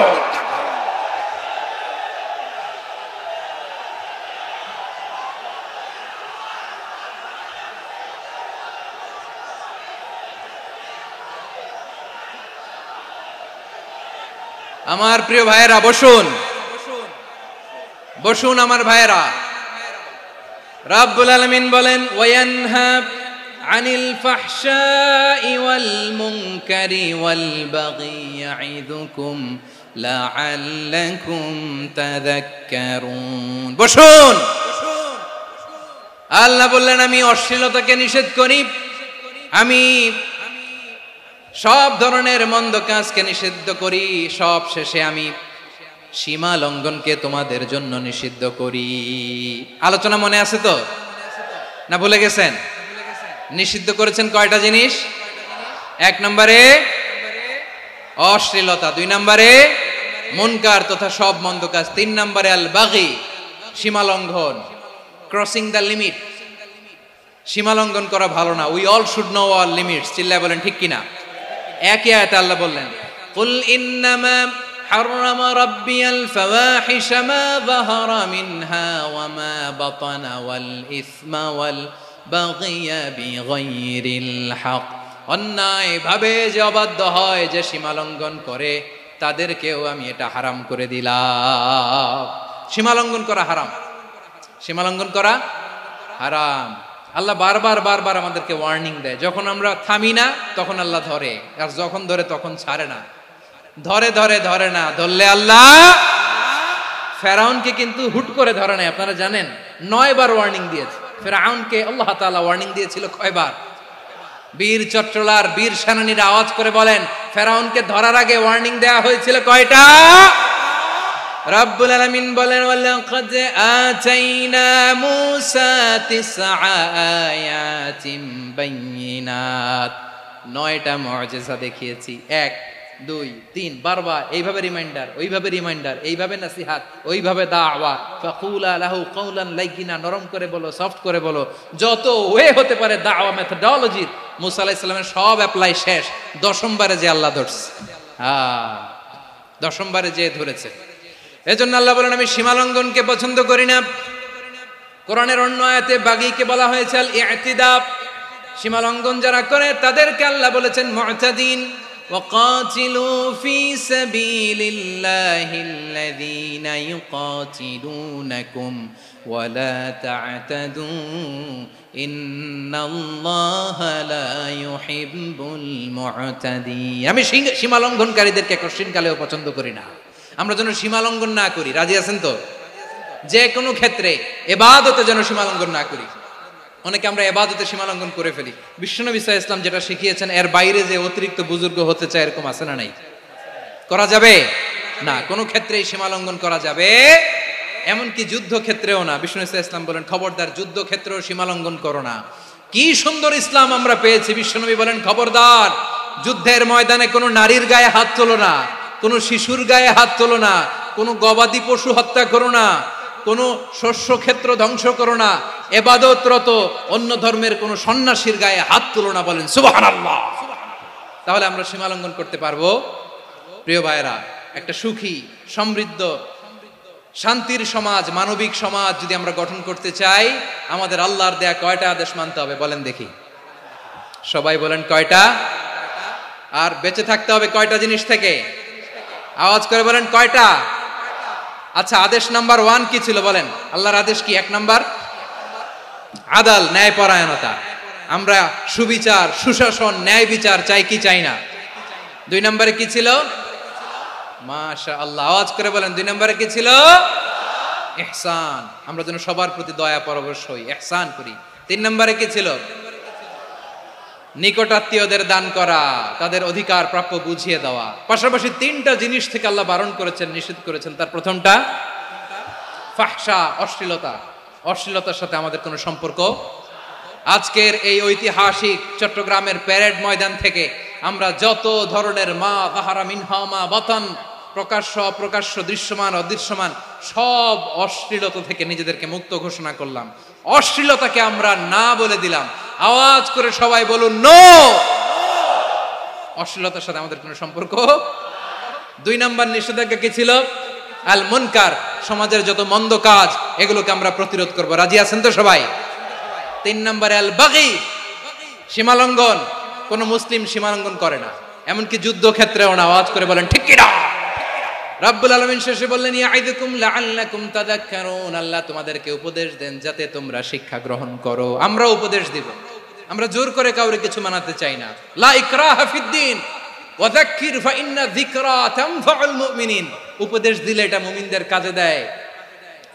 আমার প্রিয় ভাইয়েরা, বসুন বসুন আমার ভাইয়েরা। রাব্বুল আলামিন বলেন, ওয়ায়ানহা আনিল ফাহশাই ওয়াল মুনকারি ওয়াল বাগি ইয়াইদুকুম লাআল্লাকুম তাযাক্কারুন। বসুন। আল্লাহ বললেন, আমি অশ্লীলতাকে নিষেধ করি, আমি সব ধরনের মন্দ কাজকে নিষিদ্ধ করি, সব শেষে আমি সীমা লঙ্ঘনকে তোমাদের জন্য নিষিদ্ধ করি। আলোচনা মনে আছে তো, না ভুলে গেছেন? নিষিদ্ধ করেছেন কয়টা জিনিস? 1 নম্বরে অশ্লীলতা, 2 নম্বরে মুনকার তথা সব মন্দ কাজ, 3 নম্বরে আল বাগি, সীমা লঙ্ঘন, ক্রসিং দ্য লিমিট। সীমা লঙ্ঘন করা ভালো না। We all should know our limits. চিল্লায় বলেন ঠিক কিনা? একই আয়াতে আল্লাহ বললেন, কুল ইন্নামা হাররামা রাব্বিয়াল ফাওয়াহিশা মা যাহারা মিনহা ওয়া মা বাতানা ওয়াল ইসমা ওয়াল বাগিয়া বিগাইরিল হক। অন্যায় ভাবে যে অবাধ্য হয়, যে সীমা লঙ্ঘন করে, তাদেরকেও আমি এটা হারাম করে দিলাম। সীমা লঙ্ঘন করা হারাম, সীমা লঙ্ঘন করা হারাম। আল্লাহ বারবার আমাদেরকে ওয়ার্নিং দেয়। যখন আমরা থামি না তখন আল্লাহ ধরে, আর যখন ধরে তখন ছাড়ে না। ধরে না, ধরলে আল্লাহ। ফেরাউনকে কিন্তু হুট করে ধরে নাই, আপনারা জানেন 9 বার ওয়ার্নিং দিয়েছে। ফেরাউনকে আল্লাহ তাআলা ওয়ার্নিং দিয়েছিল কয়বার? বীর চট্টলার বীর সেনানীরা আওয়াজ করে বলেন, ফেরাউনকে ধরার আগে ওয়ার্নিং দেওয়া হয়েছিল কয়টা? রাব্বুল আলামিন বলেন, ওয়ালাকাদ আতাইনা মূসা 9 আয়াতিন বাইয়িনাত। 9টা মুআজিজা দেখিয়েছি। 1 2 3 বারবার এইভাবে রিমাইন্ডার, ওইভাবে রিমাইন্ডার, এইভাবে নসিহাত, ওইভাবে দাওয়া। ফাকুলা লাহু কাওলান লাইয়িনা, নরম করে বলো, সফট করে বলো, যত ওয়ে হতে পারে দাওয়া মেথডোলজি। মূসা আলাইহিস সালামের সব অ্যাপ্লাই শেষ। 10ম বারে যে আল্লাহ ধরছে, 10ম বারে যে ধরেছে। এজন্য আল্লাহ বলেন, আমি সীমা লঙ্ঘনকে পছন্দ করি না। কোরআনের অন্য আয়াতে বাগীকে বলা হয়েছে আল ইতিদা, সীমা লঙ্ঘন যারা করে তাদেরকে আল্লাহ বলেছেন মুতাদিন। وقاتلوا في سبيل الله الذين يقاتلونكم ولا تعتدوا إن الله لا يحب المعتدين। আমি সীমা লঙ্ঘনকারীদেরকে কোশ্চিন কালেও পছন্দ করি না। আমরা যেন সীমা লঙ্ঘন না করি, রাজি আছেন তো? যে কোনো ক্ষেত্রে ইবাদতে যেন সীমা লঙ্ঘন না করি। অনেকে আমরা ইবাদতে সীমা লঙ্ঘন করে ফেলি। বিশ্বনবী সাল্লাল্লাহু আলাইহি ওয়াসাল্লাম যেটা শিখিয়েছেন এর বাইরে যে অতিরিক্ত বুজুর্গ হতে চায় এরকম আছে না নাই? করা যাবে না, কোনো ক্ষেত্রেই সীমা লঙ্ঘন করা যাবে, এমনকি যুদ্ধ ক্ষেত্রেও না। বিশ্বনবী সাল্লাল্লাহু আলাইহি ওয়াসাল্লাম বলেন খবরদার যুদ্ধ ক্ষেত্রেও সীমা লঙ্ঘন করো না। কি সুন্দর ইসলাম আমরা পেয়েছি। বিশ্বনবী বলেন খবরদার যুদ্ধের ময়দানে কোনো নারীর গায়ে হাত তোলো না, কোনো শিশুর গায়ে হাত তোলো না, কোনো গবাদি পশু হত্যা করো না, কোন শস্য ক্ষেত্র ধ্বংস করো না, ইবাদতরত অন্য ধর্মের কোন সন্ন্যাসীর গায়ে হাত তুলো না। বলেন সুবহানাল্লাহ। তাহলে আমরা সীমা লঙ্ঘন করতে পারবো? প্রিয় ভাইরা, একটা সুখী সমৃদ্ধ শান্তির সমাজ, মানবিক সমাজ যদি আমরা গঠন করতে চাই, আমাদের আল্লাহর দেয়া কয়টা আদেশ মানতে হবে বলেন দেখি? সবাই বলেন কয়টা? আর বেঁচে থাকতে হবে কয়টা জিনিস থেকে? আওয়াজ করে বলেন কয়টা? আচ্ছা, আদেশ নাম্বার 1 কি ছিল বলেন? আল্লাহর আদেশ কি? 1 নাম্বার আদাল, ন্যায়পরায়ণতা। আমরা সুবিচার, সুশাসন, ন্যায় বিচার চাই কি চাই না? 2 নম্বরে কি ছিল? মাশাআল্লাহ, আওয়াজ করে বলেন 2 নম্বরে কি ছিল? ইহসান। আমরা যেন সবার প্রতি দয়া পরবশ হই, ইহসান করি। 3 নম্বরে কি ছিল? নিকটাত্মীয়দের দান করা, তাদের অধিকার প্রাপ্য বুঝিয়ে দেওয়া। পাশাপাশি 3টা জিনিস থেকে আল্লাহ বারণ করেছেন, নিষেধ করেছেন। তার প্রথমটা ফাহশা, অশ্লীলতা। অশ্লীলতার সাথে আমাদের কোনো সম্পর্ক। আজকের এই ঐতিহাসিক চট্টগ্রামের প্যারেড ময়দান থেকে আমরা যত ধরনের মা তাহারা মিনহা মা বাতান, প্রকাশ্য অপ্রকাশ্য, দৃশ্যমান অদৃশ্যমান, সব অশ্লীলতা থেকে নিজেদেরকে মুক্ত ঘোষণা করলাম। অশ্লীলতাকে আমরা না বলে দিলাম। আওয়াজ করে সবাই বলুন নো। অশ্লীলতার সাথে আমাদের কোনো সম্পর্ক। 2 নম্বর নিষেধাজ্ঞা কি ছিল? আল মুনকার, সমাজের যত মন্দ কাজ এগুলোকে আমরা প্রতিরোধ করব। রাজি আছেন তো সবাই? 3 নম্বরে আল বাগি, সীমালঙ্ঘন। কোন মুসলিম সীমালঙ্ঘন করে না, এমনকি যুদ্ধ ক্ষেত্রেও না। আওয়াজ করে বলেন ঠিক কি না? রব্বুল আলামিন শেষে বললেন ইয়াইদুকুম লাআল্লাকুম তাযাক্কারুন। আল্লাহ তোমাদেরকে উপদেশ দেন যাতে তোমরা শিক্ষা গ্রহণ করো। আমরা উপদেশ দিব, আমরা জোর করে কাউরে কিছু মানাতে চাই না। লা ইকরাহা ফিদ্দিন ওয়া যাক্কির ফা ইন্না যিকরা তানফাউল মুমিনিন। উপদেশ দিলে এটা মুমিনদের কাজে দেয়।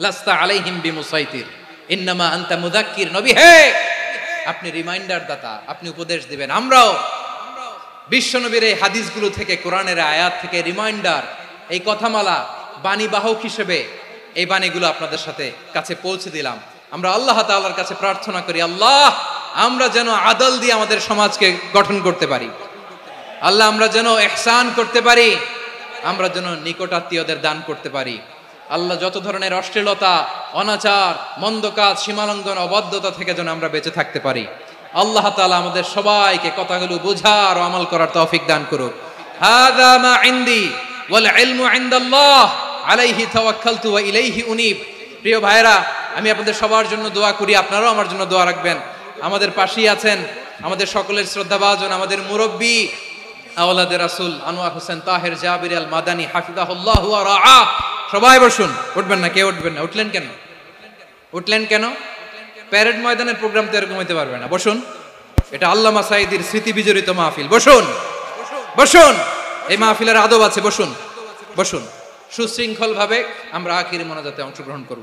লাস্তা আলাইহিম বিমুসাইতির ইন্নামা আনতা মুযাক্কির। নবী হে, আপনি রিমাইন্ডার দাতা, আপনি উপদেশ দিবেন। আমরাও বিশ্বনবীর এই হাদিসগুলো থেকে, কোরআনের আয়াত থেকে রিমাইন্ডার, এই কথামালা, বাণী বাহক হিসেবে এই বাণীগুলো আপনাদের সাথে কাছে পৌঁছে দিলাম। আমরা আল্লাহ তাআলার কাছে প্রার্থনা করি, আল্লাহ আমরা যেন আদল দিয়ে আমাদের সমাজকে গঠন করতে পারি। আল্লাহ আমরা যেন ইহসান করতে পারি, আমরা যেন নিকটাত্মীয়দের দান করতে পারি। আল্লাহ যত ধরনের অশ্লীলতা, অনাচার, মন্দ কাজ, সীমালঙ্ঘন, অবাধ্যতা থেকে যেন আমরা বেঁচে থাকতে পারি। আল্লাহ তাআলা আমাদের সবাইকে কথাগুলো বোঝার ও আমল করার তৌফিক দান করুক। হাযা মা ইনদি ওয়াল ইলমু ইনদাল্লাহ আলাইহি তাওয়াক্কালতু ওয়া ইলাইহি উনীব। প্রিয় ভাইরা, আমি আপনাদের সবার জন্য দোয়া করি, আপনারাও আমার জন্য দোয়া রাখবেন। আমাদের পাশেই আছেন আমাদের সকলের শ্রদ্ধাভাজন, আমাদের মুরব্বী আওলাদে রাসূল আনোয়ার হোসেন তাহের জাবির আল মাদানী হাফিজাহুল্লাহ ওয়া রাআ। সবাই বসুন। উঠবেন না, কেউ উঠবেন না। উঠলেন কেন? উঠলেন কেন? প্যারেড ময়দানের প্রোগ্রাম তো এরকম হইতে পারবে না। বসুন, এটা আল্লামা সাঈদীর স্মৃতি বিজড়িত মাহফিল। বসুন, বসুন। এই মাহফিলের আদব আছে। বসুন, বসুন। সুশৃঙ্খল ভাবে আমরা আখিরি মোনাজাতে অংশগ্রহণ করব।